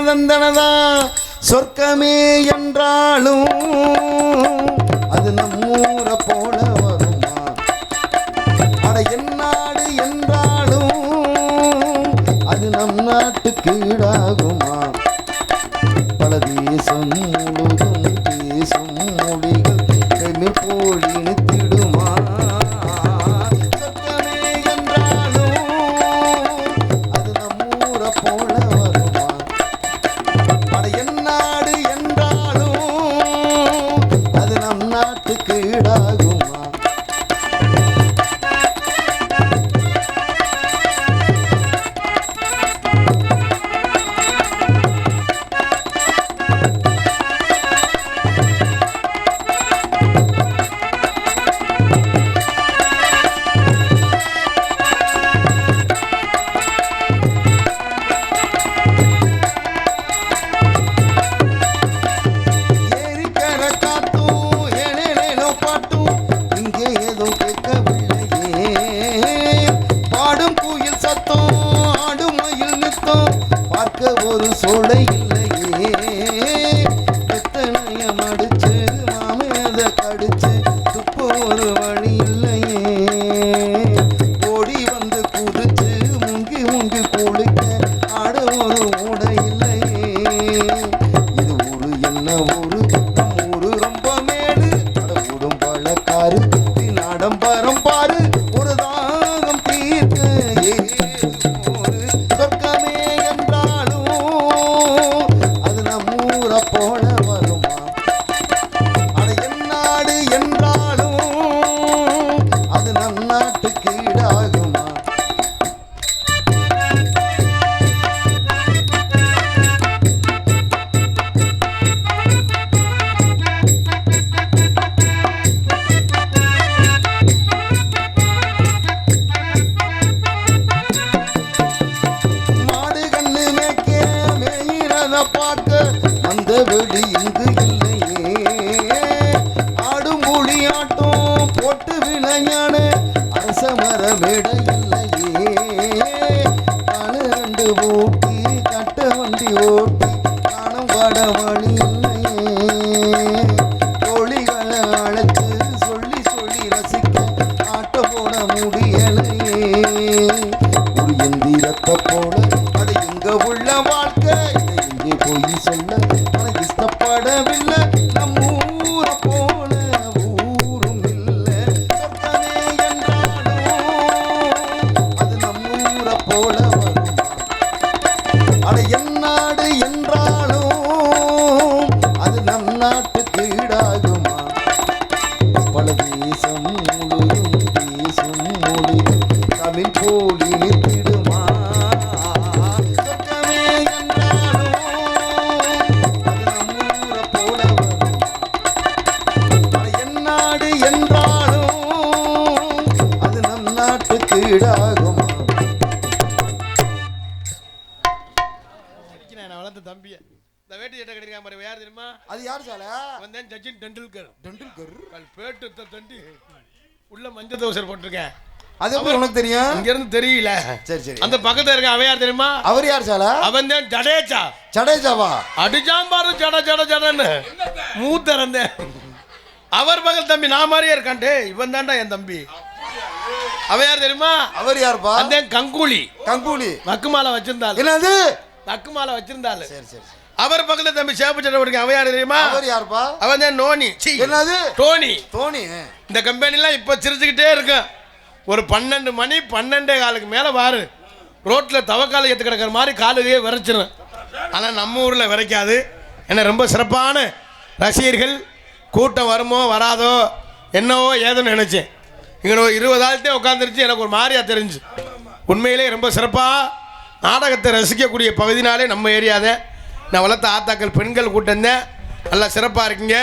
தந்தனதா சொர்க்கமே என்றாலும் அது நம்மூர போல வருமா? அட என்னாடு என்றாலும் அது நம் நாட்டுக்கு ஈடாகுமா? பல தேசம் முழுதும் பேசும் மொழிகள் கைமில் போல் இனித்திடுமா? சொர்க்கமே என்றாலும் அது நம்மூர போல வருமா? அட என்னாடு என்றாலும் அது நம் நாட்டுக்கு ஈடாகுமா? ஒரு சோலை இல்லையே, எத்தனையம் அடிச்சு மாமேத கடிச்சு துப்பு ஒரு வழி இல்லையே, ஓடி வந்து குதிச்சு முங்கி முங்கி குளிக்க ஆட ஒரு ஊடை இல்லையே. இது ஊரு என்ன ஊரு? நம் ஊரு ரொம்ப மேடு, அடக்கூடும் பழக்காரு நாடம்பரம் பாரு, ஒரு தாகம் தீர்க்க சொர்க்கமே போல வருமா? அட என்னாடு என்றாலும் அது நம் நாட்டுக்கு ஈடாகுமா? மாடு கண்ணு மேய்க்க மேயிறத பார்க்க அந்த வெடி இங்கு இல்லையே, ஆடும் மொழி ஆட்டம் போட்டு விளையாட அரச மரமேட இல்லையே, 12 ஓட்டி கட்ட வண்டி ஓட்டி காணும் பட வழி இல்லையே, தோழிகளை அழைச்சு சொல்லி சொல்லி ரசிக்க ஆட்ட போட முடியலையே, ஒரு எந்திரத்தை போல அது இங்க உள்ள வாழ்க்கை இங்கே போய் சொல்ல இஷ்டப்படவில்லை, நம் ஊர போல ஊரும் இல்லை. சொர்க்கமே என்றாலும் அது நம் ஊர போல வருமா? அட என்னாடு என்றாலும் அது நம் நாட்டுக்கு ஈடாகுமா? பல தேசம் முழுதும் பேசும் மொழிகள் தமிழ் போல் இனித்திடுமா? சொர்க்கமே என்றாலும் அது நம் அது யார் சால? அவன் தான் சச்சின் டெண்டுல்கர். டெண்டுல்கர் பேட்டு தண்டி உள்ள மஞ்சள் தோசை போட்டிருக்கேன். அது எப்படி உனக்கு தெரியும்? இங்க இருந்து தெரியல. சரி சரி. அந்த பக்கத்துல இருக்க அவன் யார் தெரியுமா? அவர் யார் சால? அவன் தான் ஜடேஜா. ஜடேஜாவா? அடிஜாம் பாரு ஜட ஜட ஜடன்னு மூத்தறந்த. அவர் பக்கத்து தம்பி நான் மாதிரியே இருக்கான்டே. இவன் தான்டா என் தம்பி. அவன் யார் தெரியுமா? அவர் யாருப்பா? அந்த கங்குலி. கங்குலி நக்குமாலை வச்சிருந்தாள். என்னது? நக்குமாலை வச்சிருந்தாள். சரி சரி. அவர் பக்கத்துல தம்பி சேப்பு சட்டை போடுங்க. அவன் யார் தெரியுமா? அவர் யாருப்பா? அவன் தான் நோனி. என்னது? டோனி. டோனி. இந்த கம்பெனிலாம் இப்ப சிரிச்சுக்கிட்டே இருக்கும். ஒரு 12 மணி 12:15 மேல பாரு ரோட்ல தவக்கால ஏத்து கிடக்கிற மாதிரி காலுகையே விரைச்சிடும். ஆனா நம்ம ஊர்ல விரைக்காது. என்ன ரொம்ப சிறப்பான ரசிகர்கள் கூட்டம் வருமோ வராதோ என்னவோ ஏதுன்னு நினைச்சேன். இங்கே 20 ஆள்கிட்டே உட்காந்துருச்சு. எனக்கு ஒரு மாதிரியா தெரிஞ்சு. உண்மையிலே ரொம்ப சிறப்பாக நாடகத்தை ரசிக்கக்கூடிய பகுதினாலே நம்ம ஏரியாதே. நான் வளர்த்த ஆத்தாக்கள் பெண்கள் கூட்டம் தான். நல்லா சிறப்பாக இருக்கீங்க.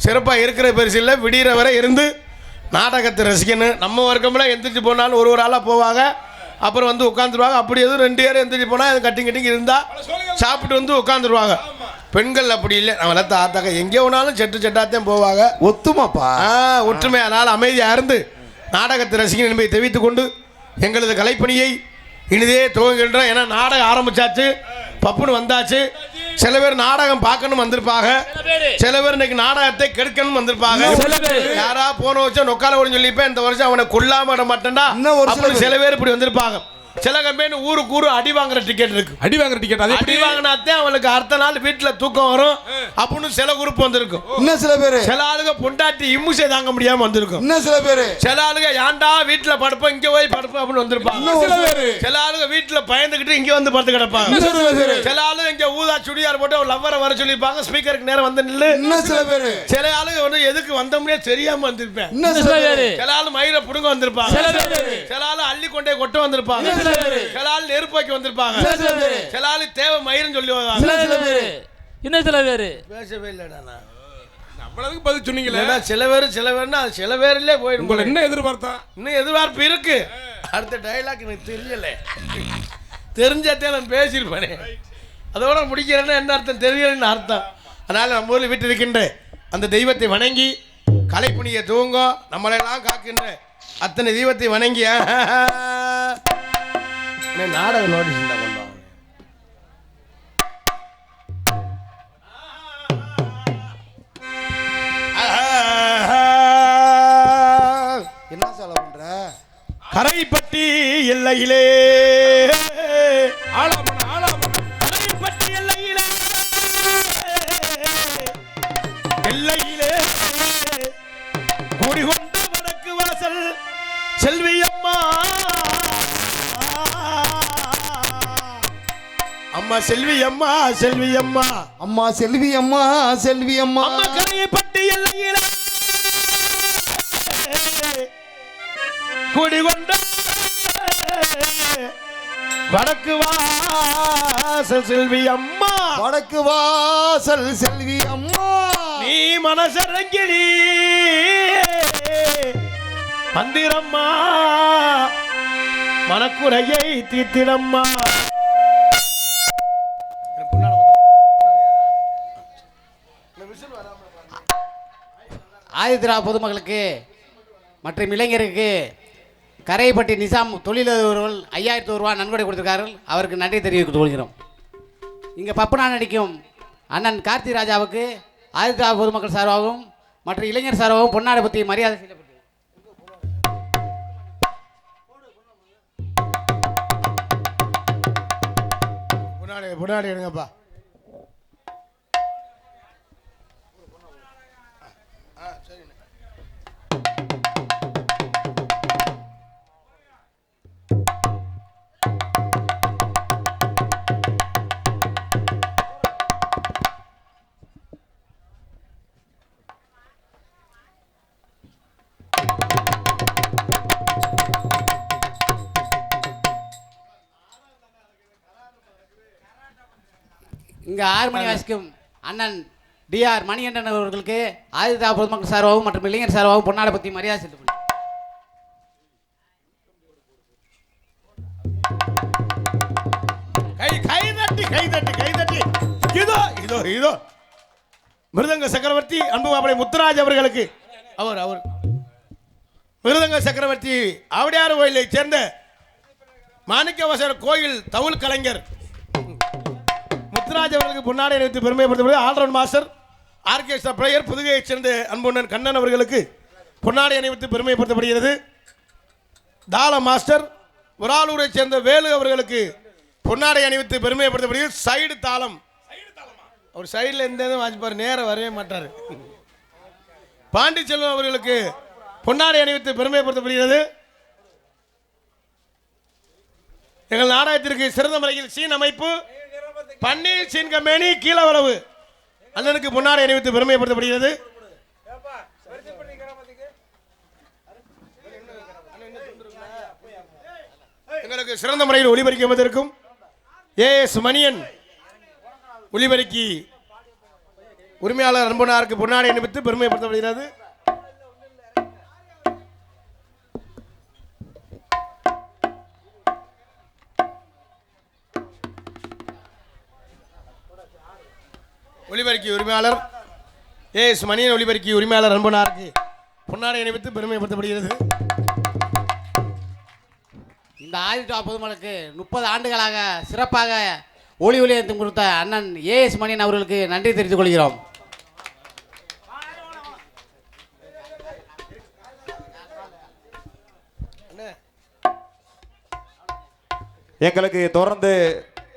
சிறப்பாக இருக்கிற பெருசு இல்லை. விடிகிற வரை இருந்து நாடகத்தை ரசிக்கணும். நம்ம வர்க்கம்லாம் எந்திரிச்சு போனாலும் ஒரு ஆளாக போவாங்க. அப்புறம் வந்து உட்காந்துருவாங்க. அப்படி எதுவும் 2 பேர் எந்திரிச்சு போனால் அது கட்டிங் இருந்தால் சாப்பிட்டு வந்து உட்காந்துருவாங்க. பெண்கள் அப்படி இல்லை. நான் வளர்த்த ஆத்தாக்க எங்கே வேணாலும் செட்டாத்தான் போவாங்க. ஒத்துமாப்பா. ஒற்றுமை. அதனால் அமைதியாக இருந்து நாடகத்தை ரசிக்கணும் என்பதை தெரிவித்துக் கொண்டு எங்களது கலைப்பணியை இனிதே துவங்குகின்றோம். ஏன்னா நாடகம் ஆரம்பிச்சாச்சு, பப்புன்னு வந்தாச்சு. சில பேர் நாடகம் பார்க்கணும் வந்திருப்பாங்க, சில பேர் இன்னைக்கு நாடகத்தை கெடுக்கணும் வந்திருப்பாங்க. யாரா போன வருஷம் நொக்கால ஓடி சொல்லிப்பேன், இந்த வருஷம் அவனை கொல்லாம விட மாட்டேன்டா அப்படி சில பேர் இப்படி வந்திருப்பாங்க. சில கம்பெனி ஊருக்கு ஊரு அடி வாங்குற டிக்கெட் இருக்கு. அடி வாங்குற டிக்கெட் அடி வாங்கினாத்தே அவனுக்கு அடுத்த நாள் வீட்டுல தூக்கம் வரும் அப்படின்னு சில குரூப் வந்திருக்கும். இன்னும் சில பேரு சில ஆளுங்க பொண்டாட்டி இம்முசை தாங்க முடியாம வந்திருக்கும். இன்னும் சில பேரு சில ஆளுங்க ஏன்டா வீட்டுல படுப்போம் இங்க போய் படுப்போம் அப்படின்னு வந்திருப்பாங்க. சில ஆளுங்க வீட்டுல பயந்துகிட்டு இங்க வந்து படுத்து கிடப்பாங்க. சில ஆளுங்க இங்க ஊதா சுடியார் போட்டு ஒரு லவ்வரை வர சொல்லிருப்பாங்க. ஸ்பீக்கருக்கு நேரம் வந்து நில்லு. இன்னும் சில பேரு சில ஆளுங்க வந்து எதுக்கு வந்தோம்னே தெரியாம வந்திருப்பேன். இன்னும் சில பேரு சில ஆளு மயிரை புடுங்க வந்திருப்பாங்க. சில ஆளு அள்ளி கொண்டே கொட்ட வந்திருப்பாங்க. சில ஆளு நெருப்பாக்கி வந்திருப்பாங்க. சில ஆளு தேவை மயிர்னு சொல்லி இன்னும் சில பேரு பேசவே இல்லைடா. நம்மளுக்கு பதில் சொன்னீங்களே. சில பேர்னா சில பேர்லயே போயிடும். உங்களை என்ன எதிர்பார்த்தா? இன்னும் எதிர்பார்ப்பு இருக்கு. அடுத்த டைலாக் எனக்கு தெரியல. தெரிஞ்சாத்தே நான் பேசியிருப்பேனே. அதோட முடிக்கிறேன்னா என்ன அர்த்தம் தெரியலன்னு அர்த்தம். அதனால நம்ம ஊரில் வீட்டு இருக்கின்ற அந்த தெய்வத்தை வணங்கி கலைப்பணியை தூங்க நம்மளெல்லாம் காக்கின்ற அத்தனை தெய்வத்தை வணங்கி நாடக நோட்டீஸ் கொண்டாங்க. என்ன சால பண்ற? கரைப்பட்டி எல்லையிலே கரைப்பட்டி எல்லையிலே எல்லையிலே குடிகொண்ட வடக்கு வாசல் செல்வி அம்மா அம்மா செல்வி அம்மா செல்வி அம்மா அம்மா செல்வி அம்மா செல்வி அம்மா அம்மா கரைப்பட்டி எல்லையிலே குடிகொண்ட வடக்கு வாசல் செல்வி அம்மா வடக்கு வாசல் செல்வி அம்மா நீ மனசரங்கிலி மந்திரம்மா மனக்குறையை தீர்த்திடம்மா. ஆதித்ரா பொதுமக்களுக்கு மற்றும் இளைஞருக்கு கரைப்பட்டி நிசாம் தொழிலதிபர்கள் 5000 ரூபா நன்கொடை கொடுத்திருக்கார்கள். அவருக்கு நன்றி தெரிவித்துக் கொள்கிறோம். இங்கே பப்புனா நடிக்கும் அண்ணன் கார்த்தி ராஜாவுக்கு ஆதித்ரா பொதுமக்கள் சார்பாகவும் மற்றும் இளைஞர் சார்பாகவும் பொன்னாடை பற்றி மரியாதை செய்யப்பட்டது. பொன்னாடை எடுங்கப்பா. இங்கே 6 மணி வாசிக்கும் அண்ணன் டிஆர் மணிகண்டன் அவர்களுக்கு ஆதித்ரா பொதுமக்கள் சார்பாகவும் மற்றும் இளைஞர் சார்பாகவும் பொன்னாடை பற்றி மரியாதை செலுத்தப்படும். கை தட்டி இதோ இதோ இதோ மிருதங்க சக்கரவர்த்தி அன்பு மாப்பிள்ளை முத்துராஜ் அவர்களுக்கு அவர் மிருதங்க சக்கரவர்த்தி ஆவடியார் கோயிலை சேர்ந்த மாணிக்கவாசர் கோயில் தவுல் கலைஞர் முத்துராஜ் அவர்களுக்கு பொன்னாடை அணிவித்து பெருமைப்படுத்தப்படுகிறது. ஆல்ரவுண்ட் மாஸ்டர் ஆர்கெஸ்ட்ரா பிளேயர் புதுகையைச் சேர்ந்த அன்புண்ணன் கண்ணன் அவர்களுக்கு பொன்னாடை அணிவித்து பெருமைப்படுத்தப்படுகிறது. தாள மாஸ்டர் உராலூரை சேர்ந்த வேலு அவர்களுக்கு பொன்னாடை அணிவித்து பெருமைப்படுத்தப்படுகிறது. சைடு தாளம் அவர் சைடில் எந்த வாசிப்பார், நேரம் வரவே மாட்டார். பாண்டிச்செல்வம் அவர்களுக்கு பொன்னாடை அணிவித்து பெருமைப்படுத்தப்படுகிறது. எங்கள் நாடகத்திற்கு சிறந்த முறையில் சீன் அமைப்பு பன்னீர் சீன் கம்பெனி கீழவளவு அண்ணனுக்கு பொன்னாடை அணிவித்து பெருமைப்படுத்தப்படுகிறது. எங்களுக்கு சிறந்த முறையில் ஒளிபரப்பி வந்திருக்கும் ஏஎஸ் மணியன் ஒளிபரப்பி உரிமையாளர் அன்பனாருக்கு பொன்னாடை அணிவித்து பெருமைப்படுத்தப்படுகிறது. ஒளிபரப்பி உரிமையாளர் ஏஎஸ் மணியன் ஒளிபரப்பி உரிமையாளர் அன்பனாருக்கு பொன்னாடை அணிவித்து பெருமைப்படுத்தப்படுகிறது. இந்த ஆதித்யா பொதுமக்களுக்கு 30 ஆண்டுகளாக சிறப்பாக ஒளி ஒளியத்தும் கொடுத்த அண்ணன் ஏஎஸ் மணியன் அவர்களுக்கு நன்றி தெரிவித்துக் கொள்கிறோம். எங்களுக்கு தொடர்ந்து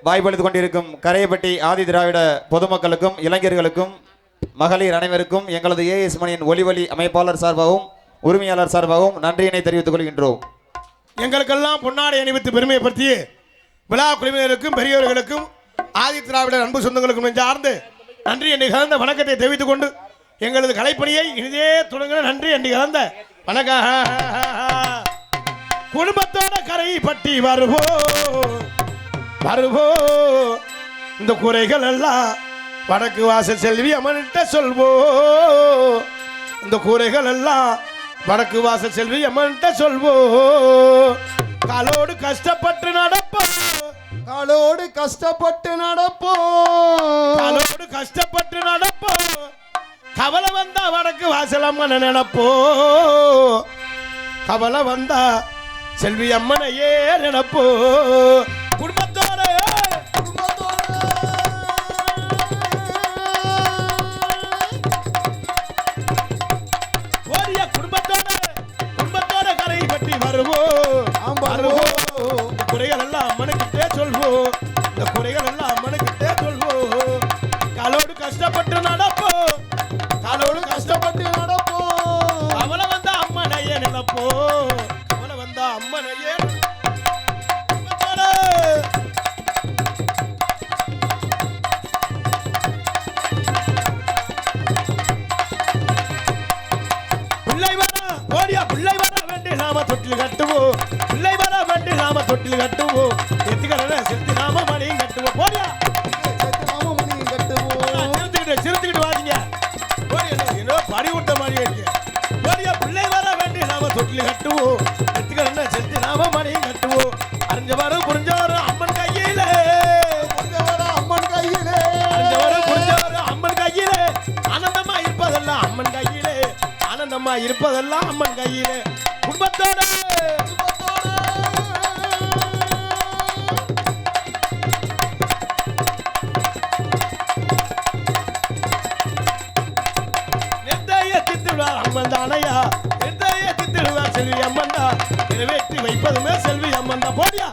வாய்ப்பளித்துக் கொண்டிருக்கும் கரையப்பட்டி ஆதி திராவிட பொதுமக்களுக்கும் இளைஞர்களுக்கும் மகளிர் அனைவருக்கும் எங்களது ஏஎஸ் மணியன் ஒளிவழி அமைப்பாளர் சார்பாகவும் உரிமையாளர் சார்பாகவும் நன்றியினை தெரிவித்துக் கொள்கின்றோம். எங்களுக்கெல்லாம் பொன்னாடை அணிவித்து பெருமைப்படுத்திய விழா குழுவினருக்கும் பெரியவர்களுக்கும் ஆதி திராவிடர் அன்பு சொந்தங்களுக்கும் நெஞ்சார்ந்து நன்றி என்று கலந்த வணக்கத்தை தெரிவித்துக் கொண்டு எங்களது கலைப்பணியை இனிதே தொடங்க நன்றி என்று கலந்த வணக்கம். குடும்பத்தோட கரை பட்டி வருவோ இந்த குறைகள் எல்லாம் வடக்கு வாசல் செல்வி அம்மன்கிட்ட சொல்வோ. இந்த குறைகள் எல்லாம் வடக்கு வாசல் செல்வி அம்மன்கிட்ட சொல்வோ. காலோடு கஷ்டப்பட்டு நடப்போம், காலோடு கஷ்டப்பட்டு நடப்போம், காலோடு கஷ்டப்பட்டு நடப்போம். கவலை வந்தா வடக்கு வாசல் அம்மனை நினைப்போ. கவலை வந்தா செல்வி அம்மனையே நினைப்போ. குடும்பத்தோட ஓடிய குடும்பத்தோட கரை பற்றி வருவோம். குறைகள் எல்லாம் அம்மனுக்கிட்டே சொல்வோம். இந்த குறைகள் எல்லாம் அம்மனுக்கிட்டே சொல்வோம். காலோடு கஷ்டப்பட்டு நடப்போம், காலோடு கஷ்டப்பட்டு நடப்போம். அவளை வந்தா அம்மனையே நினைப்போம், அவளை வந்தா அம்மனையே. பிள்ளை வர வேண்டி நாம தொட்டில் கட்டுவோம், பிள்ளை வர வேண்டி நாம தொட்டில் கட்டுவோம். எத்துக்கடல செலுத்தி நாம மணியும் கட்டுவோம். போடியா சிரித்துக்கிட்டு வாங்க. ஏதோ பறி விட்ட மாதிரி இருக்கு. போடியா பிள்ளை வர வேண்டி நாம தொட்டில் கட்டுவோம், எத்துக்கடல செலுத்தி நாம மணியும் கட்டுவோம். அறிஞ்சவரும் புரிஞ்சவரும் அம்மன் கையிலே, அம்மன் கையிலே, அறிஞ்சவரும் புரிஞ்சவரும் அம்மன் கையிலே. ஆனந்தமா இருப்பதெல்லாம் அம்மன் கையிலே, ஆனந்தமா இருப்பதெல்லாம் அம்மன் கையிலே. குடும்பத்தோட அம்மன் தானையா, நிர்ணய தித்திடுவா செல்வி அம்மன் தான். நிறைவேற்றி வைப்பதுமே செல்வி அம்மன் தான். போடியா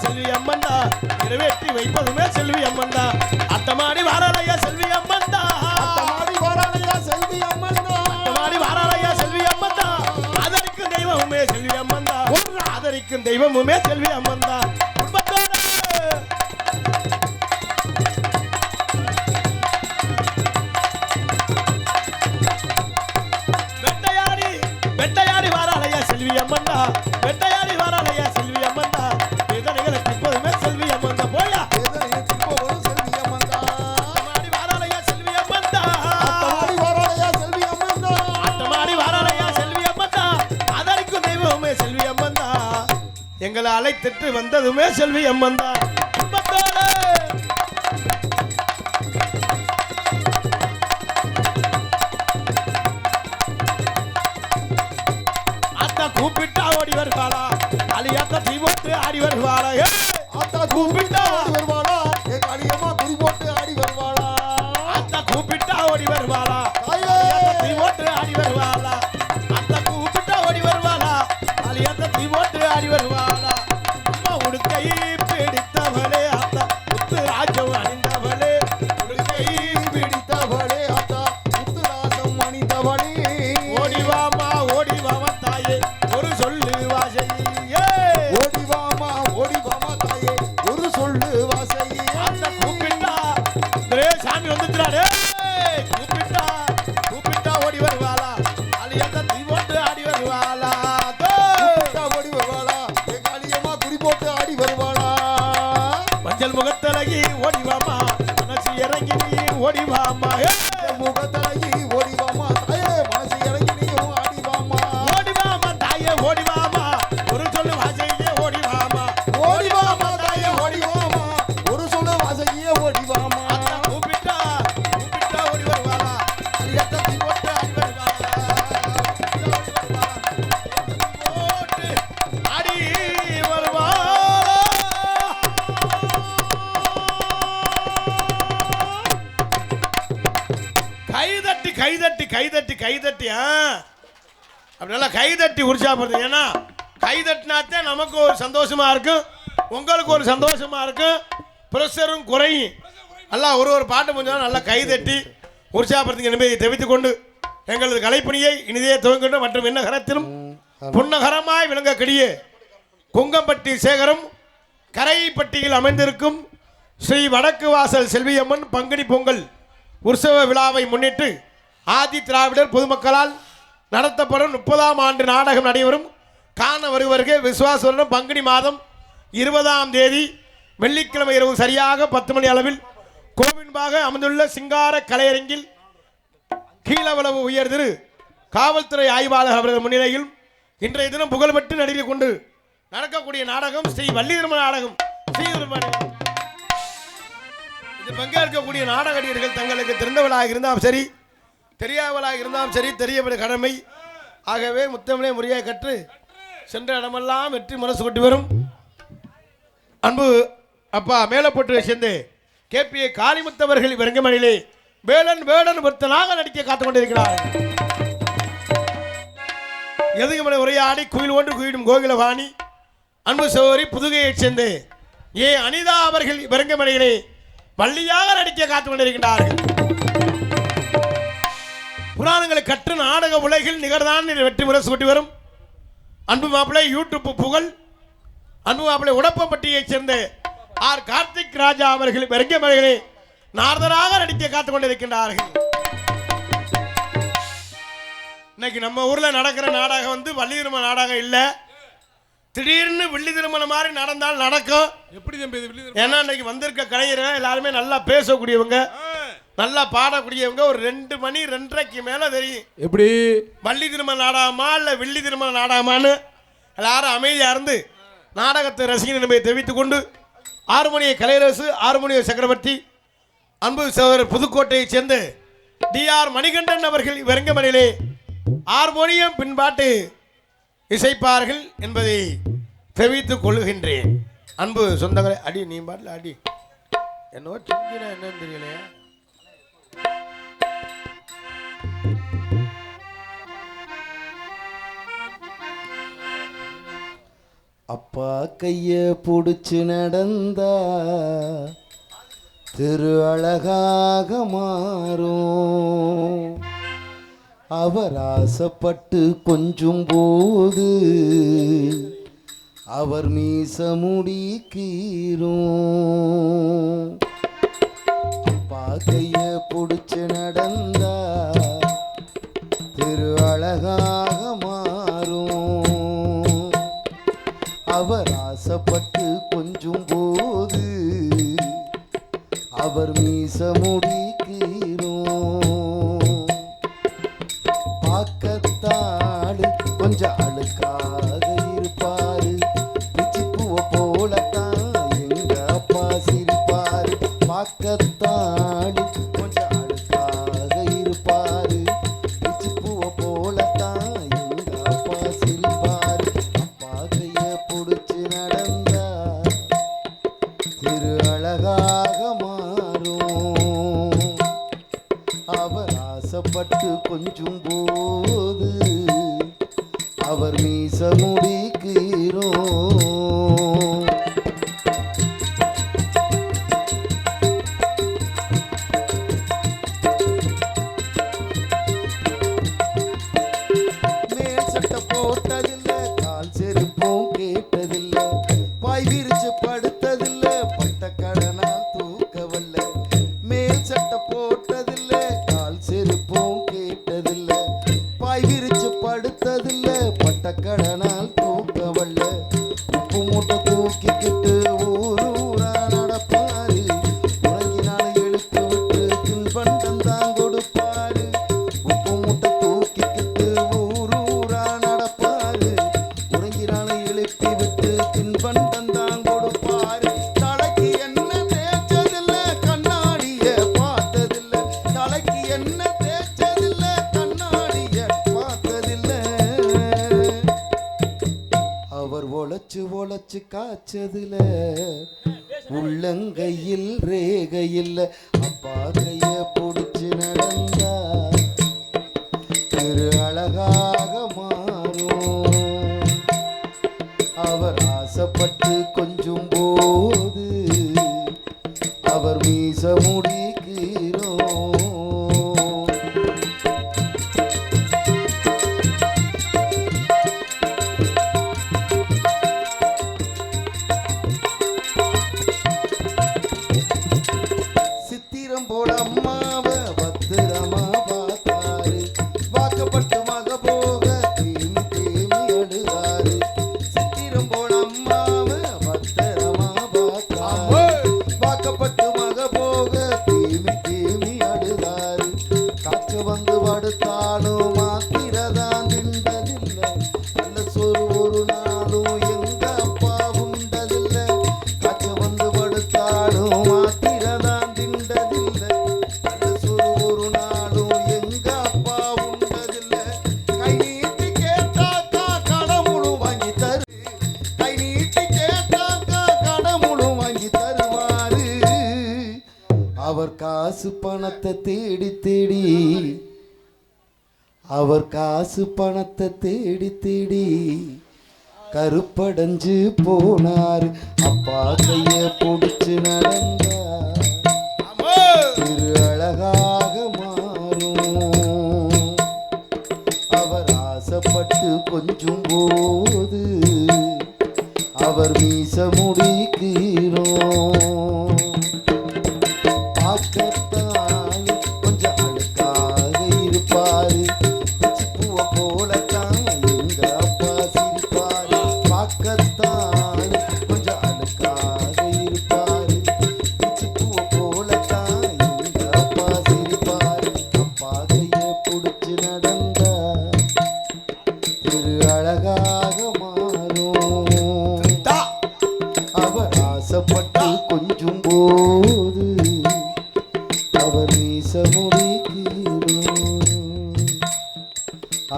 செல்வி அம்மன் தான், நிறைவேற்றி வைப்பதுமே செல்வி அம்மன் தான். அட்டமாடி வாராளையா செல்வி அம்மன் தான், அத்தமாடி வாராளையா செல்வி அம்மன் தான், அட்டமாடி வாராளையா செல்வி அம்மன் தான். ஆதரிக்கும் தெய்வமுமே செல்வி அம்மன் தான், ஆதரிக்கும் தெய்வமுமே செல்வி அம்மன் தான். குடும்பத்தோட வெட்டையாடி வாராளையா செல்வி அம்மன் தான், வெட்டையாடி வாராளையா செல்வி அம்மன் தான். வேதனைகளை தீர்ப்பதுமே செல்வி அம்மன் தான். போயா செல்வி அம்மன் தான், அட்டமாடி வாராளையா செல்வி அம்மன் தான், அத்தமாடி வாராளையா செல்வி அம்மன் தான், அட்டமாடி வாராளையா செல்வி அம்மன் தான். ஆதரிக்கும் தெய்வமுமே செல்வி அம்மன் தான். எங்களை அழைத்திட்டு வந்ததுமே செல்வி அம்மன் தான். குடும்பத்தோட ஓடிவாமா மனசு இறங்கி நீ ஓடிவாமா முகத்தழகி ஓடிவாமா தாயே மனசு இறங்கி நீயும் ஆடிவாமா ஓடிவாமா தாயே ஓடிவாமா ஒரு சொல்லு வாசையே ஓடிவாமா ஓடிவாமா தாயே ஓடிவாமா ஒரு சொல்ல வாசகியே ஓடிவாமா அத்தா கூப்பிட்டா ஓடி வருவாளா அரியத்தத்தி போட்டு ஆடி வருவாளா போட்டு ஆடி வருவாளா கைதட்டி அப்படினால கைதட்டி உற்சாகப்படுது. ஏன்னா கைதட்டினாத்தே நமக்கு ஒரு சந்தோஷமா இருக்கும், உங்களுக்கு ஒரு சந்தோஷமா இருக்கும், ப்ரெஷரும் குறையும். எல்லாம் ஒரு பாட்டு முடிஞ்சாலும் நல்லா கைதட்டி உற்சாகப்படுத்துங்க என்பதை தெரிவித்துக் கொண்டு எங்களது கலைப்பணியை இனிதே துவங்கின்ற மற்றும் விண்ணகரத்திலும் புன்னகரமாய் விளங்கக்கூடிய கொங்கம்பட்டி சேகரம் கரைப்பட்டியில் அமைந்திருக்கும் ஸ்ரீ வடக்கு வாசல் செல்வியம்மன் பங்குனி பொங்கல் உற்சவ விழாவை முன்னிட்டு ஆதி திராவிடர் பொதுமக்களால் நடத்தப்படும் 30ஆம் ஆண்டு நாடகம் நடைபெறும். காண வருவர்கள் விசுவாசம் பங்குனி மாதம் 20ஆம் தேதி வெள்ளிக்கிழமை இரவு சரியாக 10 மணி அளவில் கோவின்பாக அமைந்துள்ள சிங்கார கலையரங்கில் கீழவளவு உயர் திரு காவல்துறை ஆய்வாளர் அவர்கள் முன்னிலையில் இன்றைய தினம் புகழ்பெற்று நடிகை கொண்டு நடக்கக்கூடிய நாடகம் ஸ்ரீ வள்ளி திருமண நாடகம். இது பங்கேற்கக்கூடிய நாடக நடிகர்கள் தங்களுக்கு தெரிந்தவளாக இருந்தாலும் சரி, தெரியாதவளாக இருந்தாலும் சரி, தெரியப்பட கடமை. ஆகவே முத்தமிழை முறையாக கற்று சென்ற இடமெல்லாம் வெற்றி மனசு கொண்டு வரும் அன்பு அப்பா மேலப்பட்டு சேர்ந்து கேபிஏ காளிமுத்தவர்கள் வெங்கமணிலே வேடன் ஒருத்தனாக நடிக்க காத்துக் கொண்டிருக்கிறார். எதுகுமனை உரையாடி குயில் ஒன்று குயிடும் கோகிலவாணி அன்பு சோரி புதுகையைச் சேர்ந்து அனிதா அவர்கள் வெங்கமணியிலே பள்ளியாக நடிக்க காத்துக் கொண்டிருக்கிறார்கள். புராணங்களை கற்று நாடக உலகில் நிகழ்தான் வெற்றி முரசு கொண்டு வரும் அன்பு மாப்பிள்ளை யூடியூப் புகழ் அன்பு மாப்பிள்ளை உடப்பம்பட்டியைச் சேர்ந்த ஆர் கார்த்திக் ராஜா அவர்கள் வெங்கமணியிலே நாரதராக நடிக்க காத்துக் கொண்டிருக்கின்றார்கள். இன்னைக்கு நம்ம ஊர்ல நடக்கிற நாடகம் வந்து வள்ளி திருமண நாடகம் இல்ல, திடீர்னு வெள்ளி திருமணம் மாதிரி நடந்தால் நடக்கும். எப்படி தம்பி இது வெள்ளி ஏன்னா இன்னைக்கு வந்திருக்க கலைஞர்கள் எல்லாருமே நல்லா பேசக்கூடியவங்க, நல்லா பாடக்கூடியவங்க. ஒரு 2 மணி 2:30க்கு மேல தெரியும் எப்படி வள்ளி திருமண நாடகமா இல்ல வெள்ளி திருமண நாடகமானு. எல்லாரும் அமைதியா இருந்து நாடகத்தை ரசிகன் என்பதை தெரிவித்துக் கொண்டு ஆறுமணிய கலையரசு ஆறுமணிய சக்கரவர்த்தி அன்பு சகோதரர் புதுக்கோட்டையை சேர்ந்து DR மணிகண்டன் அவர்கள் வெங்கமணியிலே ஹார்மோனியம் பின்பாட்டு இசைப்பார்கள் என்பதை தெரிவித்துக் கொள்கின்றேன். அன்பு சொந்தங்களே, அடி நீ பாட்டில் அடி என்னவோ செஞ்சினா என்னன்னு தெரியலையா. அப்பா கைய புடிச்சு நடந்தா திரு அழகாக மாறும், அவர் ஆசைப்பட்டு கொஞ்சும் போது அவர் மீச முடிக்கீரும். அப்பா கைய புடிச்சு நடந்தா திரு அழகாக மாறும், அவர் ஆசைப்பட்டு கொஞ்சும் போது அவர் மீச முடிக்கீரும். பார்க்கத்தாடு கொஞ்சம் அழுக்காக இருப்பாரு, பிச்சிப்பூவ போலத்தான் எங்க அப்பா சிரிப்பாரு. பார்க்கத்தாடு கொஞ்சம் அழுக்காக இருப்பாரு, பிச்சிப்பூவ போலத்தான் எங்க அப்பா சிரிப்பாரு. அப்பா கைய புடிச்சு நடந்தா திரு அழகாக மாறும், அவர் ஆசைப்பட்டு கொஞ்சும் போது அவர் மீச முடிக்கிறோம். மேல் சட்டை போட்டதில்லை, கால் செருப்பும் கேட்டதில்லை, பாய் விரிச்சு படுத்ததில்லை, பட்ட கடனா தூக்கவல்ல. மேல் சட்டை போட்டதில்லை, கால் செருப்பும் கேட்டதில்லை, பாய் விரிச்சு படுத்ததில்லை, பட்ட கடனால் தூக்கவல்ல. உப்பு மூட்டை வச்சு காய்ச்சதுல உள்ளங்கையில் ரேகையில் அப்பா கைய பிடிச்சு நடந்தா திரு அழகாக மாறும். அவர் ஆசைப்பட்டு கொஞ்சும் போது அவர் மீச முடிக்கிறோம். சித்திரம் போட அம்மாவை பத்திரமா பார்த்தாரு. வாக்கப்பட்டு மக போக தேமி தேமி அழுதாரு. சித்திரம் போட அம்மாவை பத்திரமா பார்த்தாரு. வாக்கப்பட்டு மக போக தேமி தேமி அழுதாரு. காற்று வந்து படுத்தாலும் மாத்திரதான் திண்டதில்லை. நல்ல சோறு ஒரு நாளும் எங்க அப்பா உண்டதில்லை. காற்று வந்து படுத்தாலும் மாத்திரதான் திண்டதில்லை. நல்ல சோறு ஒரு நாளும் எங்க அப்பா உண்டதில்லை. கை நீட்டி கேட்டாக்கா கடமுழும் வாங்கி தரு. கை நீட்டி கேட்டாக்கா கடமுழும் வாங்கி தருவாரு. அவர் காசு பணத்தை தேடி தேடி அவர் காசு பணத்தை தேடி தேடி கருப்படைஞ்சு போனார். அப்பா கைய பிடிச்சு நடந்தா திரு அழகாக மாறும். அவர் ஆசைப்பட்டு கொஞ்சும் போது அவர் மீச முடிக்கிறோம். பார்க்கத்தான் கொஞ்சம் அழுக்காக இருப்பாரு. பிச்சிப்பூவை போலத்தான் எங்க அப்பா சிரிப்பாரு. பார்க்கத்தான் கொஞ்சம் அழுக்காக இருப்பாரு. பிச்சிப்பூவை போலத்தான் எங்க அப்பா சிரிப்பாரு. அப்பா கைய பிடிச்சு நடந்தா திரு அழகாக மாறும். அவர் ஆசைப்பட்டு கொஞ்சும் போது அவர் மீச முடிக்கிறோம்.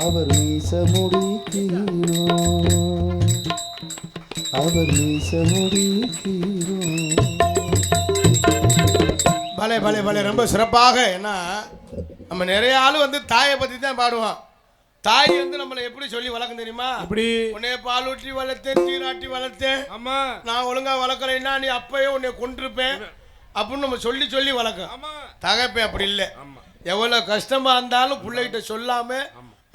அவர் மீச முடிக்கிறோம். அவர் மீச முடிக்கிறோம். பலே பலே பலே ரொம்ப சிறப்பாக. ஏன்னா நம்ம நிறைய ஆள் வந்து தாயை பற்றி தான் பாடுவோம். தாய் வந்து நம்மளை எப்படி சொல்லி வளர்க்கும் தெரியுமா? இப்படி உன்னைய பால் ஊற்றி வளர்த்தேன், தீராட்டி வளர்த்தேன், ஆமா நான் ஒழுங்கா வளர்க்கலைன்னா நீ அப்பயே உன்னை கொண்டிருப்பேன் அப்படின்னு நம்ம சொல்லி சொல்லி வளர்க்கும். ஆமா தகப்பே அப்படி இல்லை. ஆமா எவ்வளோ கஷ்டமா இருந்தாலும் பிள்ளைகிட்ட சொல்லாம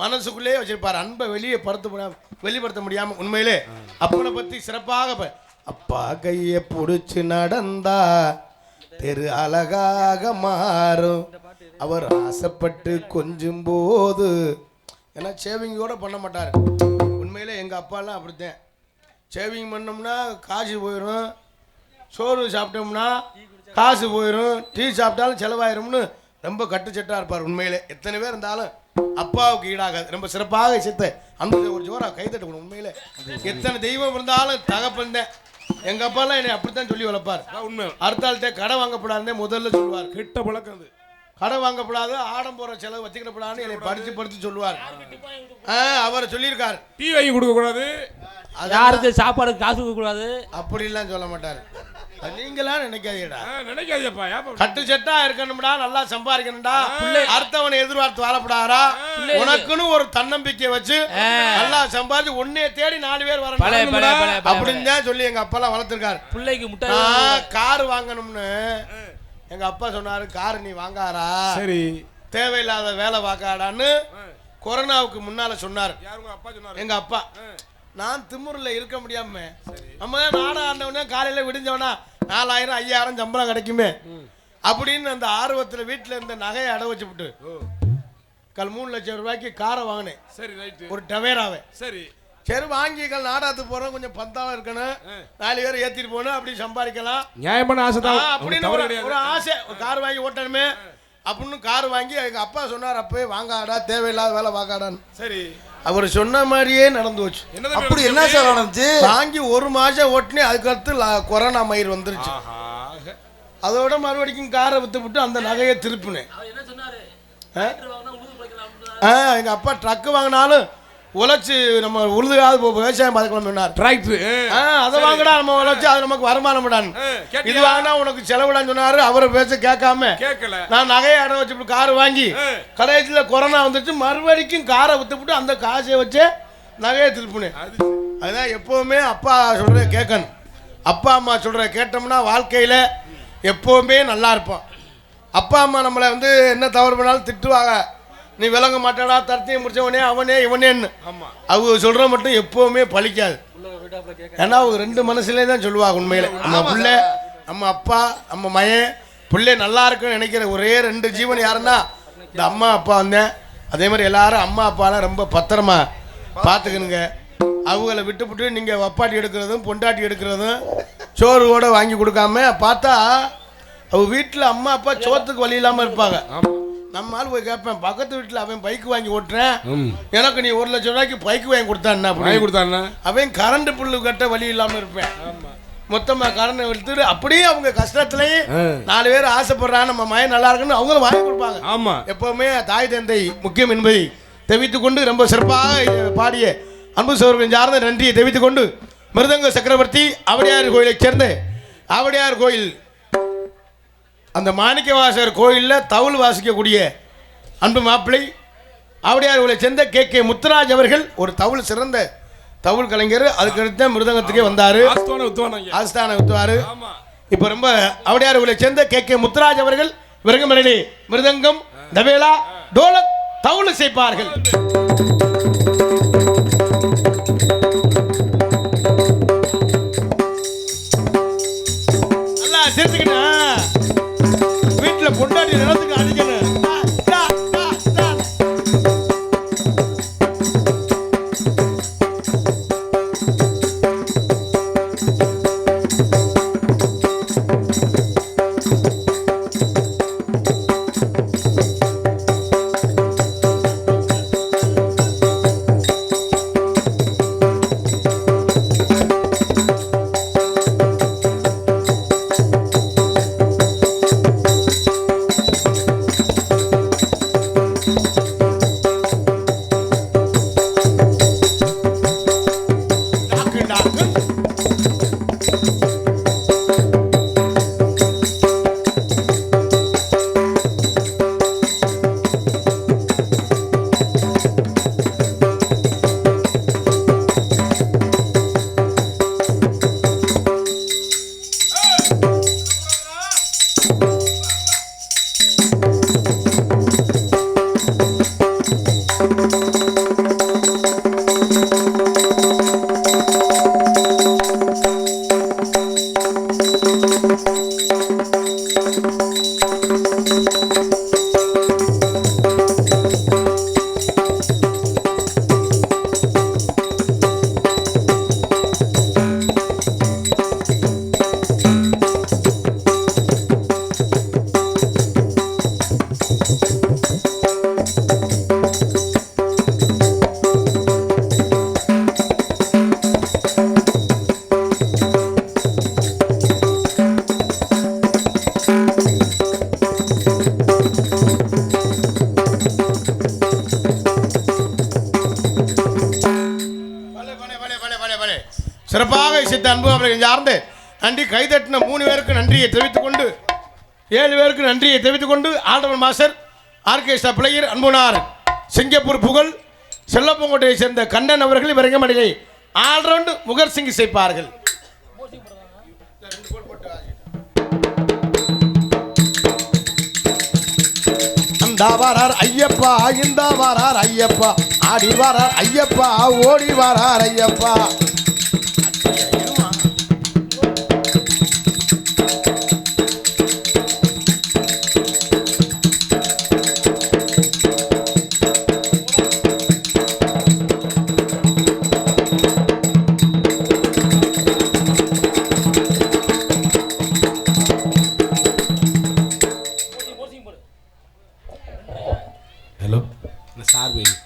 மனசுக்குள்ளேயே வச்சிருப்பாரு. அன்பை வெளிப்படுத்த முடியாம. உண்மையிலே அப்பனை பத்தி சிறப்பாக அப்பா கையை பிடிச்சு நடந்தா தெரு அழகாக மாறும். அவர் ஆசைப்பட்டு கொஞ்சும் போது ஏன்னா சேவிங் கூட பண்ண மாட்டார். உண்மையிலே எங்கள் அப்பாலாம் அப்படித்தான். சேவிங் பண்ணோம்னா காசு போயிடும், சோறு சாப்பிட்டோம்னா காசு போயிடும், டீ சாப்பிட்டாலும் செலவாயிரும்னு ரொம்ப கட்டுச்சட்டாக இருப்பார். உண்மையிலே எத்தனை பேர் இருந்தாலும் அப்பாவுக்கு ஈடாகாது. ரொம்ப சிறப்பாக சித்த அந்த ஒரு ஜோரா கைத்தட்டணும். உண்மையிலே எத்தனை தெய்வம் இருந்தாலும் தகப்பன் தான். எங்கள் அப்பாலாம் என்னை அப்படித்தான் சொல்லி வளர்ப்பார். உண்மை. அடுத்த ஆள்கிட்ட கடை வாங்கப்படாதுன்னே முதல்ல சொல்லுவார். கெட்ட பழக்கம் அது. கடை வாங்கப்படாது, ஆடம்போற செலவு வச்சுக்கிடப்படாதுன்னு என்னை படித்து சொல்லுவார். அவர் சொல்லியிருக்கார். டீ வாங்கி கொடுக்க கூடாது, யாருக்கு சாப்பாடு காசு கொடுக்க கூடாது, அப்படிலாம் சொல்ல மாட்டார். நீங்களாம் நினைக்காதீடா. நினைக்காதப்பா. கட்டு செட்டா இருக்கணும்டா, நல்லா சம்பாதிக்கணும்டா, அடுத்தவனை எதிர்பார்த்து வாழப்படாரா. உனக்குன்னு ஒரு தன்னம்பிக்கை வச்சு நல்லா சம்பாதிச்சு உன்னைய தேடி 4 பேர் வரணும் அப்படின்னு தான் சொல்லி எங்க அப்பா எல்லாம் வளர்த்திருக்காரு. பிள்ளைக்கு முட்டை கார் வாங்கணும்னு எங்க அப்பா சொன்னாரு. கார் நீ வாங்காரா, சரி தேவையில்லாத வேலை பார்க்காடான்னு கொரோனாவுக்கு முன்னால சொன்னார் எங்க அப்பா. நான் திமுறில் இருக்க முடியாம நம்ம நாடகம் ஆண்டவனே காலையில விடிஞ்சவனா 4000 5000 சம்பளம் கிடைக்குமே அப்படின்னு அந்த ஆர்வத்தில் வீட்டில் இருந்த நகையை அடை வச்சுவிட்டு 3 லட்சம் ரூபாய்க்கு காரை வாங்கினேன். சரி ரைட்டு. ஒரு டவேராவை. சரி சரி வாங்கிக்கல், நாடகத்துக்கு போறோம், கொஞ்சம் பந்தாவா இருக்கணும், 4 பேர் ஏத்திட்டு போகணும், அப்படி சம்பாதிக்கலாம். நியாயமான ஆசை தான் அப்படின்னு ஒரு ஆசை. ஒரு கார் வாங்கி ஓட்டணுமே அப்படின்னு கார் வாங்கி எங்க அப்பா சொன்னார். அப்பவே வாங்காடா, தேவையில்லாத வேலை வாங்காடான்னு. சரி அவர் சொன்ன மாதிரியே நடந்து வச்சு. அப்படி என்ன சார் நடந்துச்சு? வாங்கி 1 மாசம் ஓட்டினே, அதுக்கடுத்து கொரோனா மயிர் வந்துருச்சு. அதோட மறுபடியும் காரை விட்டு அந்த நகையை திருப்பினேன். எங்க அப்பா ட்ரக்கு வாங்கினாலும் உழைச்சி நம்ம உழுதுகாது விவசாயம் பார்த்துக்கலாம்னா டிராக்டர் அதை வாங்கடா நம்ம உழைச்சி அது நமக்கு வருமானம் இது வாங்கினா உனக்கு செலவிடான்னு சொன்னாரு. அவரை பேச கேட்காம கேட்கல. நான் நகையை அடை வச்சு கார் வாங்கி கடைசியில் கொரோனா வந்துச்சு, மறுபடிக்கும் காரை வித்துவிட்டு அந்த காசை வச்சு நகையை திருப்பினேன். அதுதான் எப்போவுமே அப்பா சொல்கிற கேட்கணும். அப்பா அம்மா சொல்கிற கேட்டோம்னா வாழ்க்கையில் எப்போவுமே நல்லா இருப்போம். அப்பா அம்மா நம்மளை வந்து என்ன தவறு பண்ணாலும் திட்டுவாங்க, நீ விளங்க மாட்டாடா, தரத்தையை முடிச்சவனே அவனே இவனேன்னு. அவங்க சொல்கிற மட்டும் எப்போவுமே பழிக்காது. ஏன்னா அவங்க ரெண்டு மனசுலேயே தான் சொல்லுவாங்க உண்மையில். நம்ம பிள்ளை, நம்ம அப்பா, நம்ம மயன் பிள்ளை நல்லா இருக்குன்னு நினைக்கிற ஒரே ரெண்டு ஜீவன் யாருன்னா இந்த அம்மா அப்பா வந்தேன். அதே மாதிரி எல்லாரும் அம்மா அப்பாலாம் ரொம்ப பத்திரமா பார்த்துக்கணுங்க. அவங்கள விட்டுவிட்டு நீங்கள் வப்பாட்டி எடுக்கிறதும் பொண்டாட்டி எடுக்கிறதும் சோறுவோடு வாங்கி கொடுக்காம பார்த்தா அவங்க வீட்டில் அம்மா அப்பா சோத்துக்கு வழி இல்லாமல் இருப்பாங்க. நம்ம ஆள் போய் கேட்பேன், பக்கத்து வீட்டில் அவன் பைக்கு வாங்கி ஓட்டுறேன், எனக்கு நீ 1 லட்சம் ரூபாய்க்கு பைக்கு வாங்கி கொடுத்தான்னா அவன் கரண்ட் புல்லு கட்ட வழி இல்லாமல் இருப்பேன். மொத்தமாக கரண்ட் எடுத்துட்டு அப்படியே அவங்க கஷ்டத்துலேயும் 4 பேர் ஆசைப்படுறாங்க நம்ம மயம் நல்லா இருக்குன்னு அவங்களும் வாங்கி கொடுப்பாங்க. ஆமாம், எப்போவுமே தாய் தந்தை முக்கியம் என்பதை தெரிவித்துக் கொண்டு ரொம்ப சிறப்பாக பாடிய அன்பு சோழர்களின் சார்ந்த நன்றியை தெரிவித்துக் கொண்டு மிருதங்க சக்கரவர்த்தி ஆவடியார் கோயிலைச் சேர்ந்த ஆவடியார் கோயில் அந்த மாணிக்கவாசகர் கோயிலில் தவுள் வாசிக்கக்கூடிய அன்பு மாப்பிள்ளை ஆவடியார் கோயிலை சேர்ந்த கே முத்துராஜ் அவர்கள் ஒரு தவுள் சிறந்த தவுள் கலைஞர். அதுக்கடுத்த மிருதங்கத்துக்கே வந்தார், ஆஸ்தான வித்துவார். இப்போ ரொம்ப ஆவடியார் கோயிலை சேர்ந்த கே முத்துராஜ் அவர்கள் விரங்கமரளி மிருதங்கம், தபேலா, டோலக், தவுள் இசைப்பார்கள். நல்லா சேர்த்துக்கிட்டா வீட்டில் பொண்டாட்டி நிலத்துக்கு அடிக்கணும். சிறப்பாக இசைத்த அன்பு அவர்களை சார்ந்து நன்றி. கைதட்டின 3 பேருக்கு நன்றியை தெரிவித்துக் கொண்டு 7 பேருக்கு நன்றியை தெரிவித்துக் கொண்டு ஆல்ரவுண்ட் மாஸ்டர் ஆர்கெஸ்ட்ரா பிளேயர் அன்புனார் சிங்கப்பூர் புகழ் செல்லப்பூங்கோட்டையை சேர்ந்த கண்ணன் அவர்கள் விரங்கமடையை ஆல்ரவுண்ட் முகர் சிங் இசைப்பார்கள். அந்த வாரார் ஐயப்பா, இந்த வாரார் ஐயப்பா, ஆடி வாரார் ஐயப்பா, ஓடி வாரார் ஐயப்பா. ஹலோ சார் வேணும்.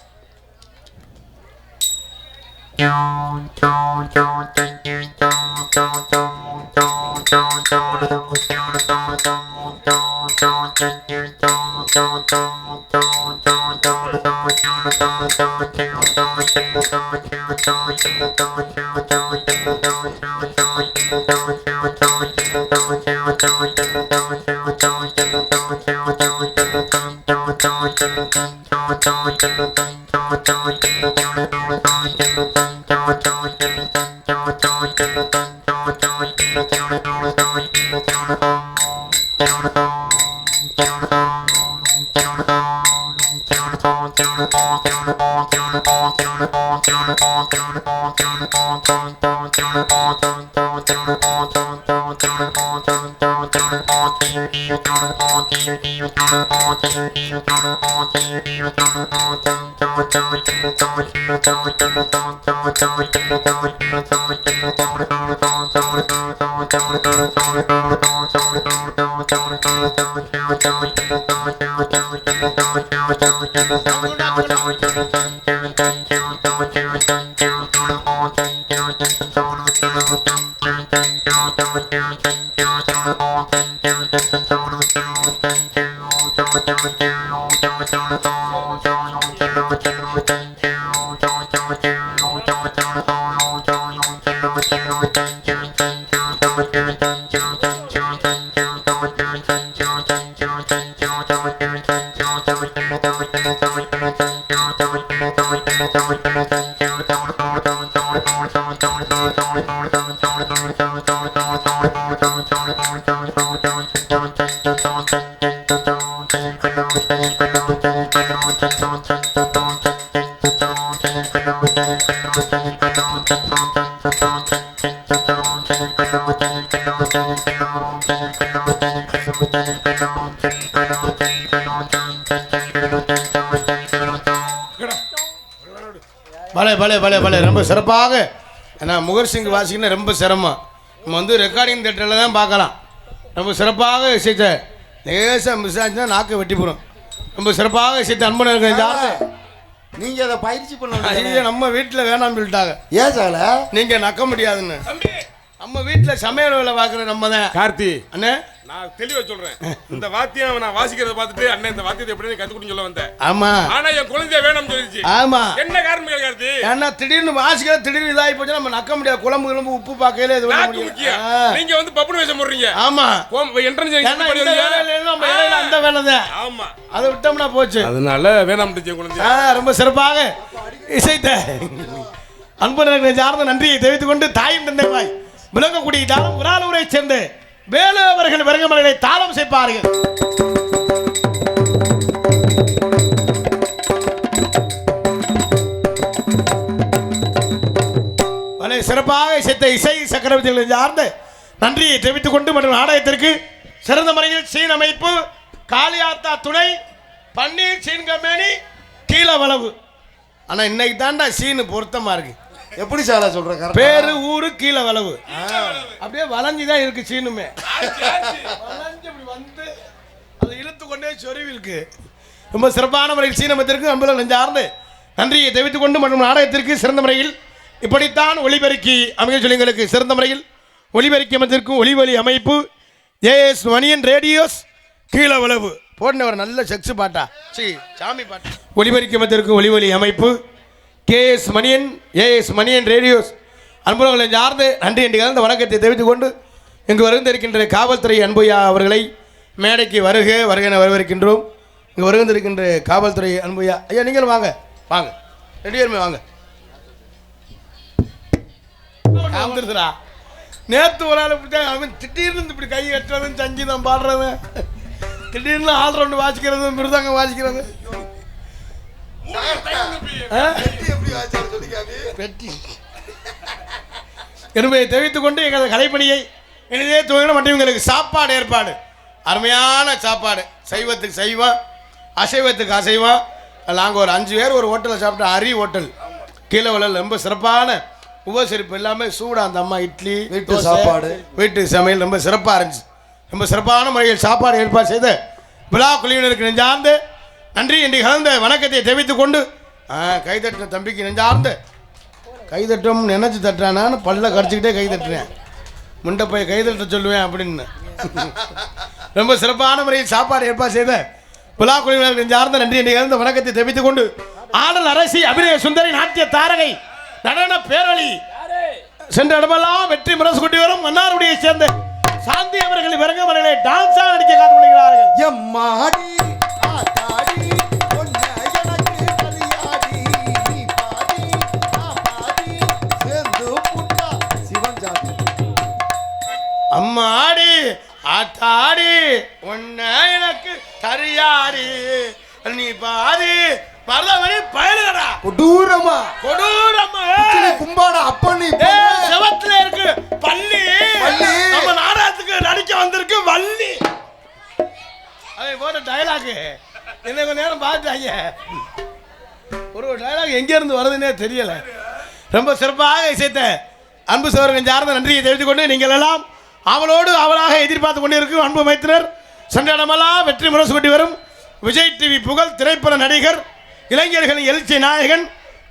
பலே பலே பலே பலே ரொம்ப சிறப்பாக. ஏன்னா முகர் சிங் வாசிக்கணும் ரொம்ப சிரமம். நம்ம வந்து ரெக்கார்டிங் தேட்டரில் தான் பார்க்கலாம். ரொம்ப சிறப்பாக இசைத்த லேசாக மிஸ் ஆச்சுன்னா நாக்கை வெட்டி போகிறோம். ரொம்ப சிறப்பாக இசைத்த அன்பு இருக்கிற நீங்க அதை பயிற்சி பண்ண ஐயா நம்ம வீட்டில் வேணாம்னு சொல்லிட்டாங்க. ஏன் சால நீங்கள் நக்க முடியாதுன்னு. நம்ம வீட்டில் சமையல் வேலை பார்க்குற நம்ம தான். கார்த்தி அண்ணே நான் தெளிவா சொல்றேன். இந்த வாத்தியம் நான் வாசிக்கிறத பார்த்துட்டு அண்ணன் இந்த வாத்தியத்தை எப்படி கத்துக்கிட்டு சொல்ல வந்தேன். ஆமா ஆனா என் குழந்தைய வேணும்னு சொல்லிச்சு. ஆமா என்ன காரணம் கார்த்தி? ஏன்னா திடீர்னு வாசிக்கிற திடீர்னு இதாகி போச்சு. நம்ம நக்க முடியாது. குழம்பு உப்பு பார்க்கல இது பண்ண முக்கியம். முடியும். நீங்க வந்து பப்புனு வேஷம் போடுறீங்க. ஆமா என்ட்ரன்ஸ் ஏன்னா இந்த வேலையில நம்ம இடையில அந்த வேலை தான். ஆமா அதை விட்டோம்னா போச்சு. அதனால வேணாம்னு குழந்தை ரொம்ப சிறப்பாக இசைத்த அன்பு சார்ந்த நன்றியை தெரிவித்துக் கொண்டு தாயும் தந்தைவாய் விளங்கக்கூடிய தாளம் உராலூரை சேர்ந்து வேலு அவர்கள் வருகமலை தாளம் செய்ப்பார்கள். சிறப்பாக இசைத்த இசை சக்கரவர்த்திகளை சார்ந்து நன்றியை தெரிவித்துக் கொண்டு மற்றும் நாடகத்திற்கு சிறந்த முறையில் சீன் அமைப்பு காளியாத்தா துணை பன்னீர் சீன்கமேனி கீழவளவு. ஆனா இன்னைக்கு தாண்டா சீனு பொருத்தமா இருக்கு. எப்படி சால சொல்ற பேரு ஊரு கீழவளவு அப்படியே வளைஞ்சுதான் இருக்கு. சீனுமே வளைஞ்சு இப்படி வந்து அதை இழுத்து கொண்டே சொருவிருக்கு. ரொம்ப சிறப்பான முறையில் சீனமத்திற்கு அன்புல நெஞ்சார்ந்து நன்றியை தெரிவித்துக் கொண்டு மற்றும் நாடகத்திற்கு சிறந்த முறையில் இப்படித்தான் ஒளிபெருக்கி அமைய சொல்லிங்களுக்கு சிறந்த முறையில் ஒளிபெருக்கி அமைத்திருக்கும் ஒளிவொலி அமைப்பு ஏஎஸ் மணியன் ரேடியோஸ் கீழவளவு போன ஒரு நல்ல செக்ஸ் பாட்டா சாமி பாட்டா. ஒளிபெருக்கி அமைத்திருக்கும் ஒளிவொலி அமைப்பு KS Maniyan AS Maniyan radios அன்புகளை சார்ந்து நன்றி என்று கலந்த வணக்கத்தை தெரிவித்துக் கொண்டு இங்கு வருகின்றிருக்கின்ற காவல்துறை அன்புயா அவர்களை மேடைக்கு வருக வருகென வரவேற்கின்றோம். இங்கு வருகின்றிருக்கின்ற காவல்துறை அன்புயா ஐயா நீங்களும் வாங்க வாங்க 2 பேருமே வாங்க. வந்துருதுடா நேற்று ஒரு ஆள் இப்படி அவன் திடீர்னு இப்படி கை கட்டுறதும் சங்கீதம் பாடுறது திடீர்னு ஆல்ரவுண்டு வாசிக்கிறது மிருதங்கம் வாசிக்கிறது என்பதை தெரிவித்துக் கொண்டு எங்களது கலைப்பணியை இனிதே துவங்கின மற்றும் எங்களுக்கு சாப்பாடு ஏற்பாடு அருமையான சாப்பாடு. சைவத்துக்கு சைவம் அசைவத்துக்கு அசைவம். நாங்கள் ஒரு 5 பேர் ஒரு ஹோட்டலில் சாப்பிட்டோம். அரி ஹோட்டல் கீழவளல் ரொம்ப சிறப்பான உபசரிப்பு எல்லாமே சூடாக அந்த அம்மா இட்லி வீட்டு சாப்பாடு வீட்டு சமையல் ரொம்ப சிறப்பாக இருந்துச்சு. ரொம்ப சிறப்பான முறையில் சாப்பாடு ஏற்பாடு செய்த விழா குழுவினருக்கு நெஞ்சார்ந்து நன்றி என்று கலந்த வணக்கத்தை தெரிவித்துக் கொண்டு கைதட்டின தம்பிக்கு நெஞ்சார்ந்து கைதட்டும் நினைச்சு தட்டுறானான்னு பல்ல கடிச்சிக்கிட்டே கைதட்டுறேன். முண்டை போய் கைதட்ட சொல்லுவேன் அப்படின்னு ரொம்ப சிறப்பான முறையில் சாப்பாடு ஏற்பாடு செய்த விழா குழுவினருக்கு நெஞ்சார்ந்த நன்றி என்று கலந்த வணக்கத்தை தெரிவித்துக் கொண்டு ஆடல் அரசி அபிநய சுந்தரி நாட்டிய தாரகை நடன பேரொளி சென்ற இடமெல்லாம் வெற்றி முரசு கொண்டு வரும் மன்னாருடைய சேர்ந்த சாந்தி அவர்கள் விரங்கமரங்களை டான்ஸா நடிக்க காத்து கொண்டிருக்கிறார்கள். எம்மாடி ஆத்தாடி ஒன்ன எனக்கு கலியாடி நீ பாடி நான் பாடி சேர்ந்து புட்டா சிவன் ஜாதி. அம்மாடி ஆத்தாடி ஒன்ன எனக்கு தரியாடி நீ பாதி மருதமணி பயலுகடா கொடூரமா கொடூரமா கும்பாடா அப்பனி செவத்துல இருக்கு பள்ளி பள்ளி. நம்ம நாடகத்துக்கு நடிக்க வந்திருக்கு வள்ளி. அதை போட்ட டயலாக் என்ன கொஞ்ச நேரம் பார்த்தாங்க. ஒரு டயலாக் எங்க இருந்து வருதுன்னே தெரியல. ரொம்ப சிறப்பாக இசைத்த அன்பு சோழர்கள் சார்ந்த நன்றியை தெரிவித்துக் கொண்டு நீங்கள் எல்லாம் அவளோடு அவளாக எதிர்பார்த்து கொண்டிருக்கும் அன்பு மைத்தினர் சென்ற இடமெல்லாம் வெற்றி முரசு கொண்டு வரும் விஜய் டிவி புகழ் திரைப்பட நடிகர் இளைஞர்களின் எழுச்சி நாயகன்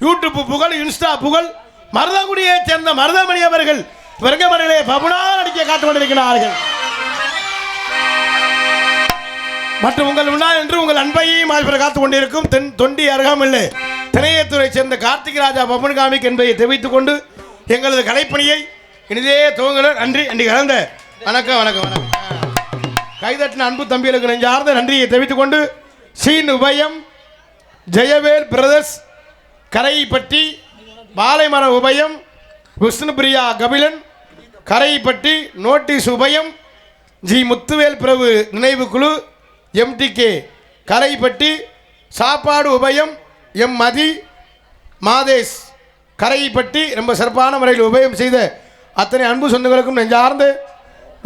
யூடியூப் புகழ் இன்ஸ்டா புகழ் மருதங்குடியைச் சேர்ந்த மருதமணி அவர்கள் விரங்கமணிகளை பபுனா நடிக்க காத்துக் கொண்டிருக்கிறார்கள். மற்றும் உங்கள் முன்னால் என்று உங்கள் அன்பையும் காத்துக் கொண்டிருக்கும் தொண்டி அருகாமில்லை திரையத்துறை சேர்ந்த கார்த்திக் ராஜா பபன் காமிக் என்பதை தெரிவித்துக் கொண்டு எங்களது கலைப்பணியை இனிதே துவங்குகிறார். நன்றி அன்றி கலந்த வணக்கம் வணக்கம் வணக்கம். கைதட்டின அன்பு தம்பிகளுக்கு நெஞ்சார்ந்த நன்றியை தெரிவித்துக் கொண்டு சீன் உபயம் ஜெயவேல் பிரதர்ஸ் கரைப்பட்டி பாலைமர உபயம் விஷ்ணுபிரியா கபிலன் கரைப்பட்டி நோட்டீஸ் உபயம் ஜி முத்துவேல் பிரபு நினைவு குழு எம்டிகே கரைப்பட்டி சாப்பாடு உபயம் எம் மதி மாதேஷ் கரைப்பட்டி ரொம்ப சிறப்பான முறையில் உபயம் செய்த அத்தனை அன்பு சொந்தங்களுக்கும் நெஞ்சார்ந்து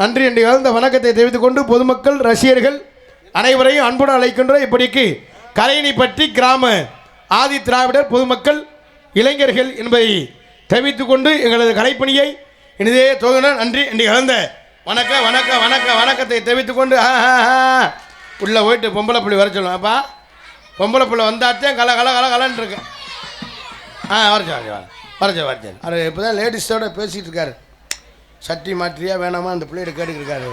நன்றி என்று கலந்த வணக்கத்தை தெரிவித்துக் கொண்டு பொதுமக்கள் ரசிகர்கள் அனைவரையும் அன்புடன் அழைக்கின்ற இப்படிக்கு கரையினிப்பட்டி கிராம ஆதி திராவிடர் பொதுமக்கள் இளைஞர்கள் என்பதை தெரிவித்துக் கொண்டு எங்களது கலைப்பணியை இனிதே துவங்கின நன்றி என்று கலந்த வணக்கம் வணக்கம் வணக்கம் வணக்கத்தை தெரிவித்துக் கொண்டு உள்ளே போயிட்டு பொம்பளை புள்ளி வர சொல்லுவேன். அப்பா பொம்பளை புள்ளி வந்தாச்சே கல கல கல கலன்னு இருக்கேன். வரச்சேன் அது இப்போ தான் லேடிஸோட பேசிகிட்டு இருக்காரு. சட்டி மாற்றியா வேணாமா அந்த பிள்ளைகிட்ட கேட்டுக்கிருக்காரு.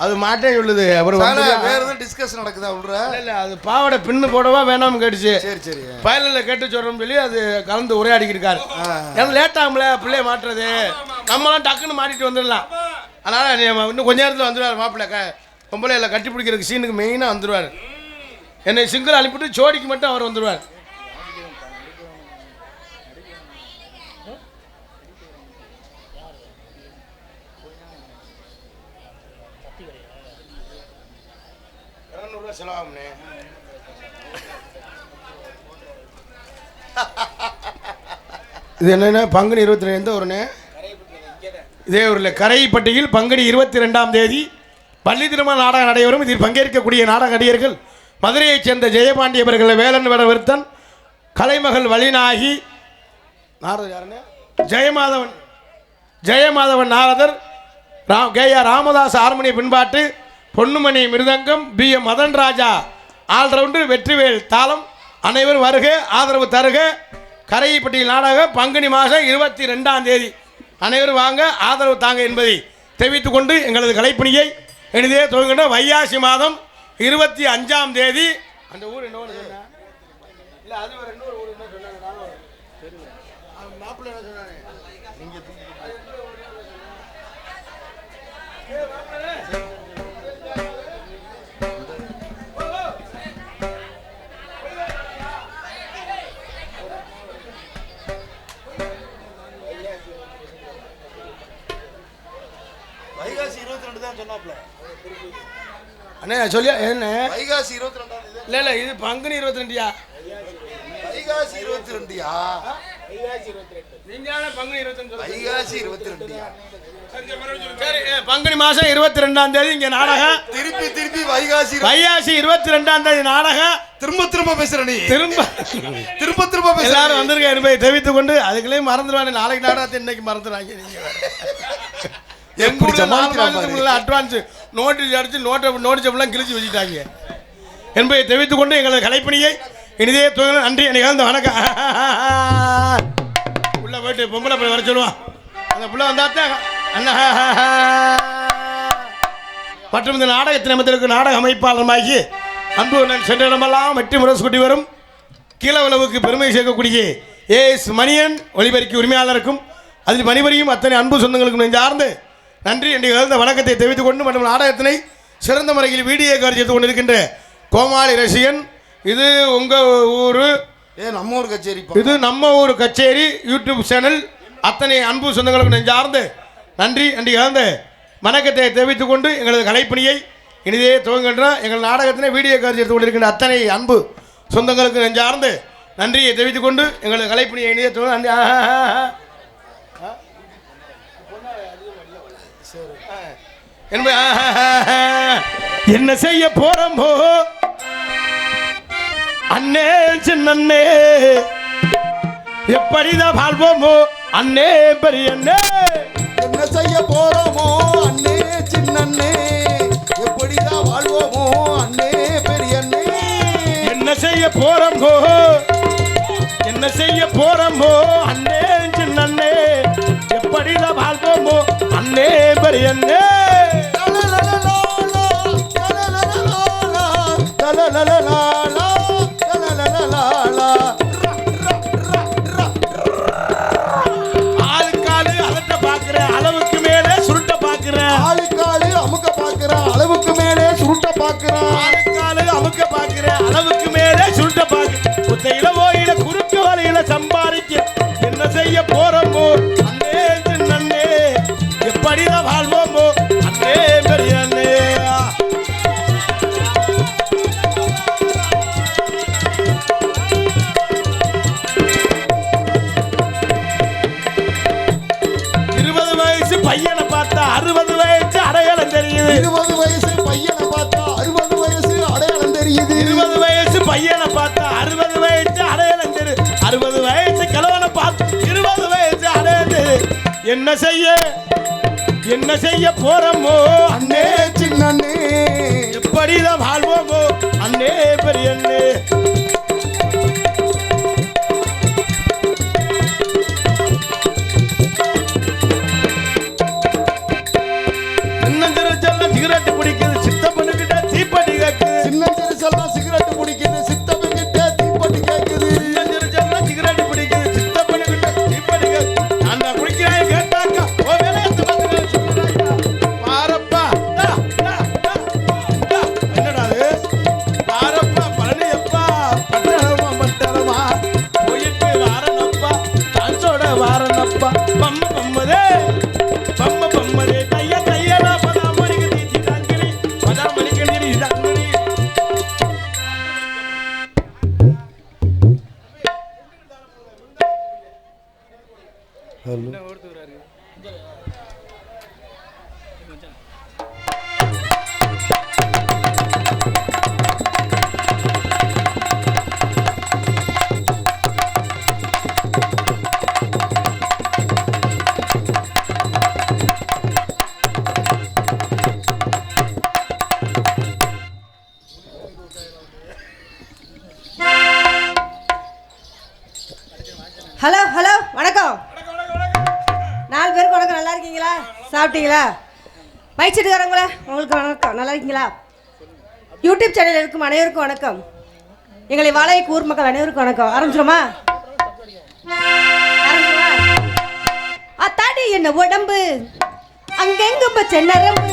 அது மாட்டேன் சொல்லுது. அப்புறம் வேற எதுவும் டிஸ்கஷன் நடக்குதா உள்ள? இல்லை அது பாவாடை பின்னு போடவா வேணாம்னு கேட்டுச்சு. சரி சரி பயலில் கேட்டு சொல்கிறோம்னு சொல்லி அது கலந்து உரையாடிக்கிட்டு இருக்காரு. ஏன்னா லேட் ஆகும்ல பிள்ளைய மாட்டுறது. நம்மளாம் டக்குன்னு மாட்டிட்டு வந்துடலாம். அதனால் இன்னும் கொஞ்ச நேரத்தில் வந்துடுவார் மாப்பிள்ளை. பொம்பளையில் கட்டி பிடிக்கிறதுக்கு சீனுக்கு மெயினாக வந்துடுவார். என்னை சிங்கிள் அனுப்பிட்டு ஜோடிக்கு மட்டும் அவர் வந்துடுவார். செலவாகும்னே. இது என்னென்ன பங்குனி 22 எந்த ஊருன்னு இதே ஊரில் கரைப்பட்டியில் பங்குனி 22ஆம் தேதி பள்ளி திருமண நாடகம் நடைபெறும். இதில் பங்கேற்கக்கூடிய நாடக நடிகர்கள் மதுரையைச் சேர்ந்த ஜெயபாண்டி அவர்கள் வேலன் விருத்தன் கலைமகள் வழிநாகி நாரதர் யாருன்னு ஜெயமாதவன் நாரதர் கேஆர் ராமதாஸ் ஹார்மோனிய பின்பாட்டு பொன்னுமணி மிருதங்கம் பிஎம் மதன் ராஜா ஆல்ரவுண்டு வெற்றிவேல் தாளம் அனைவரும் வருக ஆதரவு தருக. கரைப்பட்டியில் நாடகம் பங்குனி மாதம் 22ஆம் தேதி அனைவரும் வாங்க ஆதரவு தாங்க என்பதை தெரிவித்துக் கொண்டு எங்களது கலைப்பணியை இனிதே துவங்கின வைகாசி மாதம் 25ஆம் தேதி அந்த ஊர் என்ன சொன்ன இல்லை அது ஒரு இன்னொரு ஊர் என்ன சொன்னாங்க மாப்பிள்ளை என்ன சொன்னாங்க வைகாசி 22 தான் சொன்னாப்ல. அண்ணே சொல்லியா என்ன வைகாசி 22 இல்லை இல்லை இது பங்குனி 22யா வைகாசி 22யா நீங்க பங்குனி 22 வைகாசி 22யா சரி பங்குனி மாதம் 22ஆம் தேதி இங்கே நாடகம். திருப்பி வைகாசி 22ஆம் தேதி நாடகம். திரும்ப பேசுற நீ திரும்ப பேசுற எல்லாரும் வந்திருக்க என்பதை தெரிவித்துக் கொண்டு அதுக்குள்ளேயும் மறந்துடுவாங்க. நாளைக்கு நாடகத்தை இன்னைக்கு மறந்துடுவாங்க. எங்க ஊர்ல அட்வான்ஸ் நோட்டீஸ் அடிச்சு நோட்டீஸ் கிழிச்சு வச்சுட்டாங்க என்பதை தெரிவித்துக் கொண்டு எங்களது கலைப்பணியை இனிதே துவங்க நன்றி நிகழ்ந்த வணக்கம். உள்ள போயிட்டு பொம்பளை போய் வர சொல்லுவான். அந்த புள்ள வந்தாத்தான் அண்ணா. மற்றும் இந்த நாடகத்தின் மத்திற்கு நாடக அமைப்பாளருமாகி அன்பு சென்ற இடமெல்லாம் வெற்றி முரசு கொட்டி வரும் கீழவளவுக்கு பெருமை சேர்க்கக்கூடிய ஏஎஸ் மணியன் ஒளிபெருக்கி உரிமையாளருக்கும் அதில் பணிபுரியும் அத்தனை அன்பு சொந்தங்களுக்கும் நெஞ்சார்ந்து நன்றி என்று கலந்த வணக்கத்தை தெரிவித்துக் கொண்டு மற்றும் நாடகத்தினை சிறந்த முறையில் வீடியோ காட்சி எடுத்துக் கொண்டிருக்கின்ற கோமாளி ரசிகன். இது உங்கள் ஊர், நம்ம ஊர் கச்சேரி. இது நம்ம ஊர் கச்சேரி யூடியூப் சேனல். அத்தனை அன்பு சொந்தங்களுக்கு நெஞ்சார்ந்து நன்றி என்று கலந்த வணக்கத்தை தெரிவித்துக் கொண்டு எங்களது கலைப்பணியை இனிதே துவங்குகின்ற எங்கள் நாடகத்தினை வீடியோ காட்சி எடுத்துக் கொண்டிருக்கின்ற அத்தனை அன்பு சொந்தங்களுக்கு நெஞ்சார்ந்து நன்றியை தெரிவித்துக் கொண்டு எங்களது கலைப்பணியை இனிதே துவங்க. என்ன செய்ய போறோமோ அண்ணே சின்னே, எப்படிதான் வாழ்வோமோ அண்ணே பெரியண்ணே. என்ன செய்ய போறோமோ அண்ணே சின்னண்ணே, எப்படிதான் வாழ்வோமோ அண்ணே பெரியண்ணே. என்ன செய்ய போறோமோ, என்ன செய்ய போறோமோ அண்ணே சின்னே, எப்படிதான் வாழ்வோமோ அண்ணே பெரியண்ணே. ஆளுக்காளு அகட்ட பாக்குற அளவுக்கு மேலே சுருட்ட பாக்குற, ஆளுக்காளு அமுக்க பாக்குற அளவுக்கு மேலே சுருட்ட பாக்குற, ஆளுக்காளு அமுக்க பாக்குற அளவுக்கு மேலே சுருட்ட பாக்குற. குத்தையில போயில குறுக்கு வலையில சம்பாதிக்க என்ன செய்ய போறோமோ அண்ணே சின்னே, எப்படிதான் வாழ்வோமோ அண்ணே பெரியண்ணே. 20 வயசு பையனை பார்த்தா 60 வயசு அடையாளம் தெரியுது. 20 வயசு பையனை பார்த்தா 60 வயசு அடையாளம் தெரியுது. 20 வயசு பையனை பார்த்தா 60 வயசு அடையாளம் தெரியுது. 60 வயசு கிழவனை பார்த்து 20 வயசு அடையாளம் தெரியுது. என்ன செய்ய போறோமோ அண்ணே சின்னண்ணே, எப்படிதான் வாழ்வோமோ அண்ணே பெரியண்ணே. சிகரெட் பிடிக்குது சித்தப்பனுக்கிட்ட தீப்பட்டி கேட்குது. சின்ன சிறுசெல்லாம் சிகரெட் பிடிக்குது சித்தப்பன்கிட்ட தீப்பட்டி கேட்குது. சிகரெட் பிடிக்குது சித்தப்பனுக்கிட்ட தீப்பட்டி கேட்குது. நான் தான் குடிக்கிறேன் கேட்டாக்கா ஓ வேலையை சொல்லுறாங்க. பாரப்பா என்னடா அது, பாரப்பா பழனியப்பா பட்டணமா பட்டணமா போயிட்டு வாரணப்பா டான்ஸோட வாரணப்பா பம்ம பம்மதே பம்ம பம்மதே தைய தையலா பதாமணிக்கு தீச்சி தாங்கிரி பதாமணிக்கு நீரி தாங்கிரி. ஹலோ ஹலோ வணக்கம். 4 பேருக்கு வணக்கம். நல்லா இருக்கீங்களா? சாப்பிட்டீங்களா? மைக் செட்டுக்காரங்களா உங்களுக்கு வணக்கம். நல்லா இருக்கீங்களா? யூடியூப் சேனல் இருக்கும் அனைவருக்கும் வணக்கம். எங்களை வாழைக்கு ஊர் மக்கள் அனைவருக்கும் வணக்கம். ஆரம்பிச்சிடுமா? அத்தாடி என்ன உடம்பு அங்கெங்கும் பச்சை நரம்பு,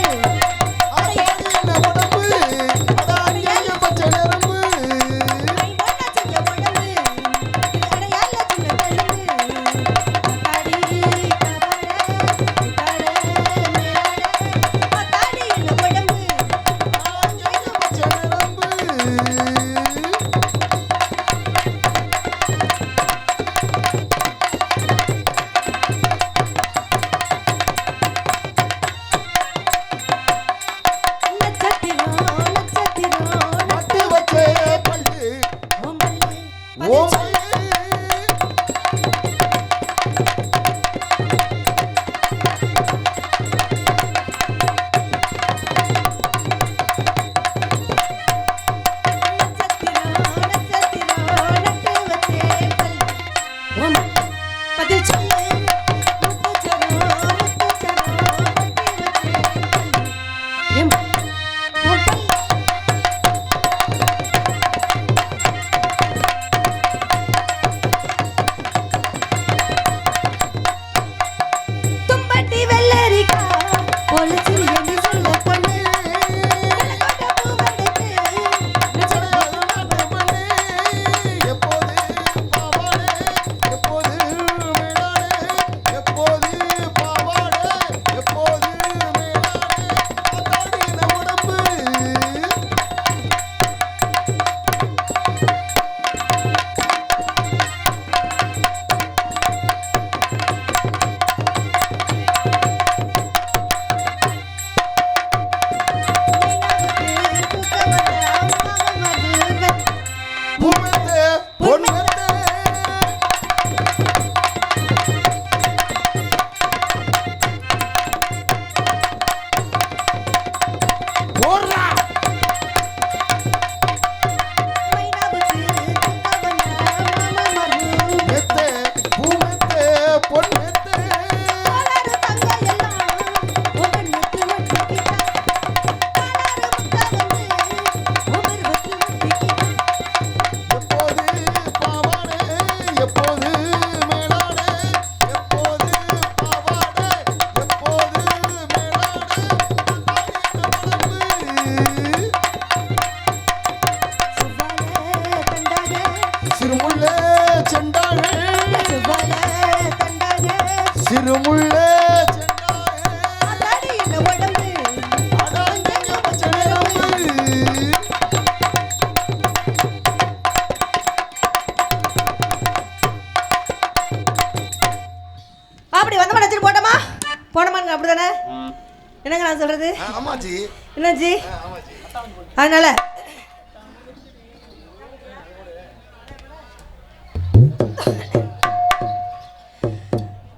சொல்லுவாங்க அப்படிதானே? என்னங்க நான் சொல்றது? ஆமாச்சி. என்னாச்சு? அதனால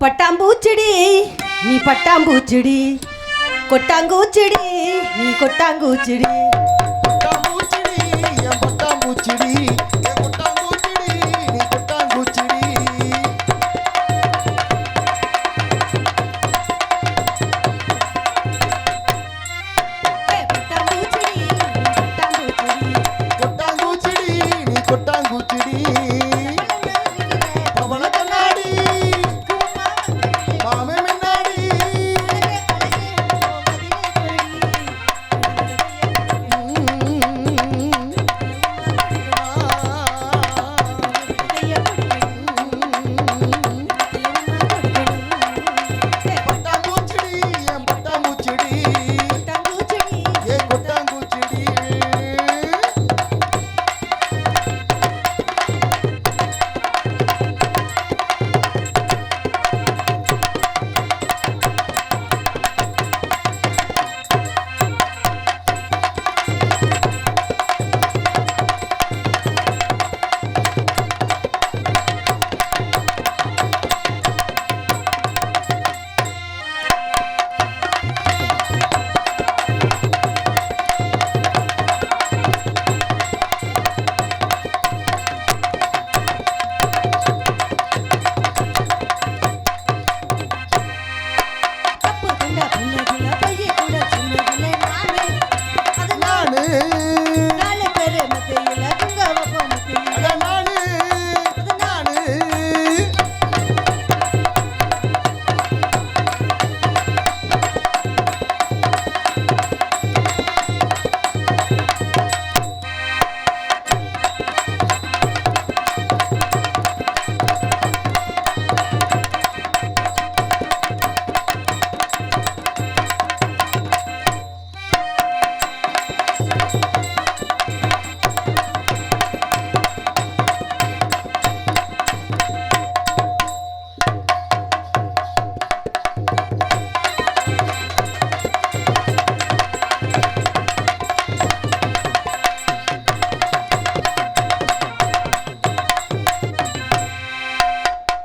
பட்டாம்பூச்செடி நீ பட்டாம்பூச்செடி, கொட்டாங்கூச்செடி நீ கொட்டாங்கூச்செடி. பட்டாம்பூச்சிடி என் பட்டாம்பூச்சிடி, என் கொட்டாம்பூச்சிடி நீ கொட்டாம்பூச்சிடி. கொட்டாங்கூச்சிடி நீ கொட்டாங்கூச்சிடி. பவள கண்ணாடி மாமே முன்னாடி. பட்டாம்பூச்சிடி என் பட்டாம்பூச்சிடி, என் கொட்டாம்பூச்சிடி. நானு அட நானு நானு.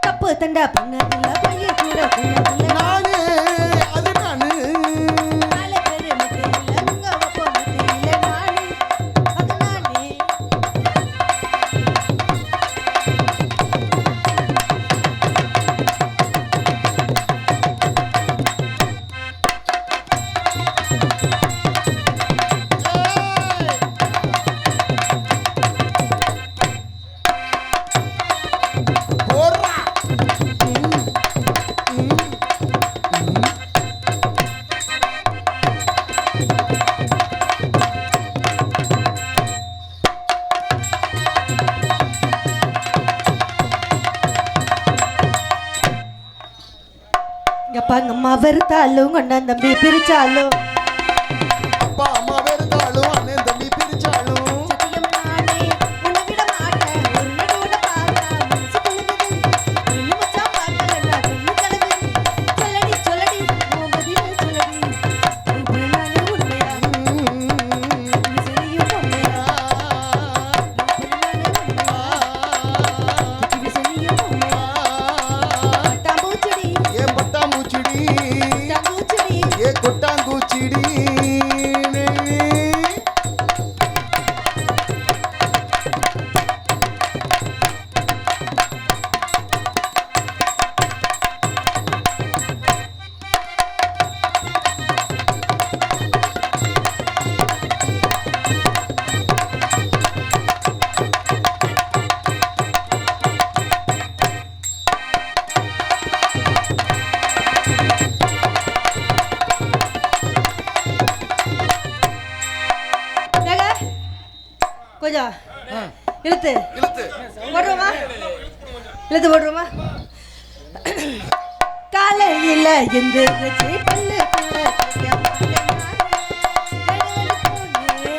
தப்பு தண்டா பண்ணதில்ல பைய கூட பண்ணதில்ல. நானு அது நானு. நாலு பேரு மத்தியில உங்க அப்பா மத்தியில நானு அது நானே. போடுறா. எங்க அப்பா எங்க அம்மா வெறுத்தாலும் கொண்டாந்து தம்பி பிரிச்சாலும் அப்பா அம்மா வெறுத்தாலும் அண்ணன் தம்பி பிரிச்சாலும் சத்தியம் நானே உன்னை விட மாட்டேன். ஒரு நடுவுல பார்த்தா மனசு குலுங்குது. நின்னு மச்சான் பார்க்கலன்னா கண்ணு கலங்குது. சொல்லடி சொல்லடி உன் பதில சொல்லடி. இப்படி நானே உண்மையா நீ சரியும் உண்மையா. இப்படி நானே உண்மையா இப்படி சரியும் உண்மையா. பட்டாம்பூச்செடி என் பட்டாம்பூச்சிடி, பட்டாம்பூச்செடி என் கொட்டாங்கூச்சிடி. கொஞ்சம் இழுத்து இழுத்து போடுறோமா? இழுத்து போடுறோமா? காலையில் எந்திரிச்சு பல்லு கூட தேய்க்க மாட்டேன் நானு. கடவுள் பொண்ணு.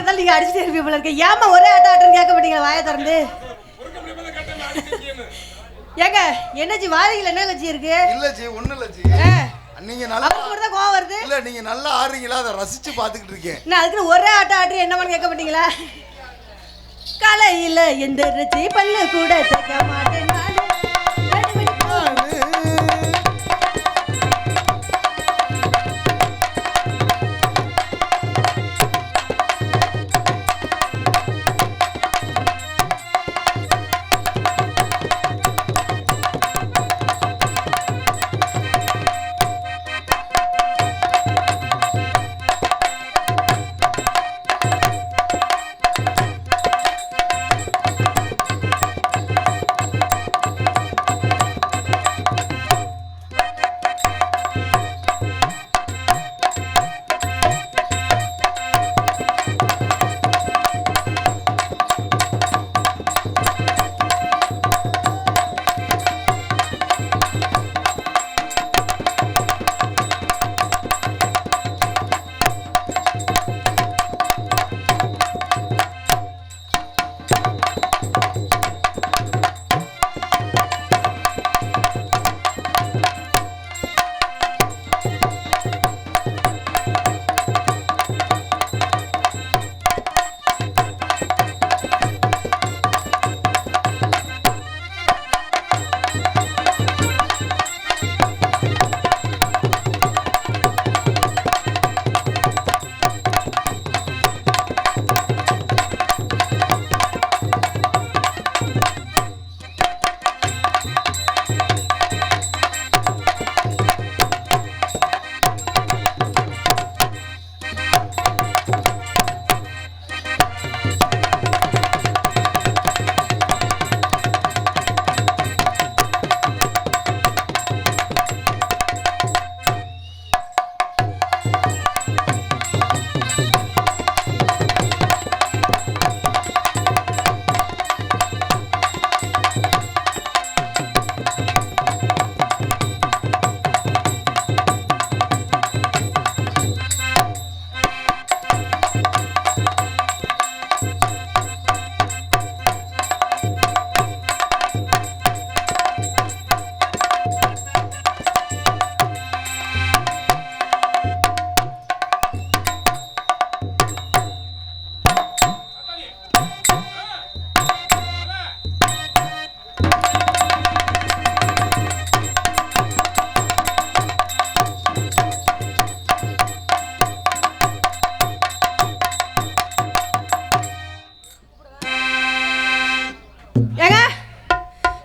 இருந்தாலும் நீங்க அடிச்சுட்டே இருப்பீங்க போல இருக்கு. ஏமா ஒரே ஆட்டம் ஆட்டம்னு கேட்க மாட்டீங்களா வாயை திறந்து? ஏங்க என்ன ஜி வாரிகள் என்ன கட்சி இருக்கு? இல்ல ஜி ஒண்ணு இல்ல ஜி. நீங்க நல்லா அவருக்கு மட்டும் தான் கோவம் வருது. இல்ல நீங்க நல்லா ஆடுறீங்களா அதை ரசிச்சு பாத்துக்கிட்டு இருக்கேன். நான் அதுக்கு ஒரே ஆட்டம் ஆடுறீ என்னமான்னு கேட்க மாட்டீங்களா? கலையில எந்த ரச்சி பல்லு கூட தைக்க மாட்டேன் நானு.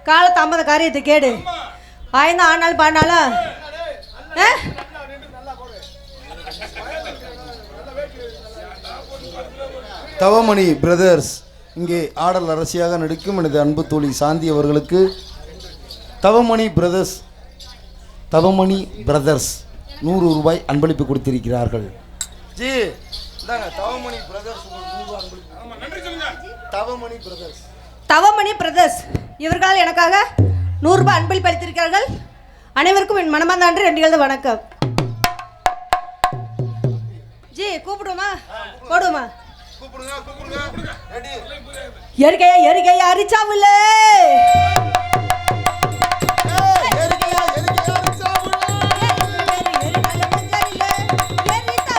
காலத்து 50 காரியத்தை கேடு ஆய்ந்தா ஆனாலும் பாடினாலும் தவமணி பிரதர்ஸ் இங்கே ஆடல் அரசியாக நடிக்கும் எனது அன்பு தோழி சாந்தி அவர்களுக்கு தவமணி பிரதர்ஸ் 100 ரூபாய் அன்பளிப்பு கொடுத்திருக்கிறார்கள். ஜி இந்தாங்க தவமணி பிரதர்ஸ் 100 அன்பளிப்பு. தவமணி பிரதர்ஸ் இவர்களால் எனக்காக 100 ரூபாய் அன்பளிப்பு அளித்திருக்கிறார்கள். அனைவருக்கும் என் மனமார்ந்த நன்றி. ரெண்டு வணக்கம். ஜி கூப்பிடுமா போடுமா எரிக்கையா அரிச்சாவுல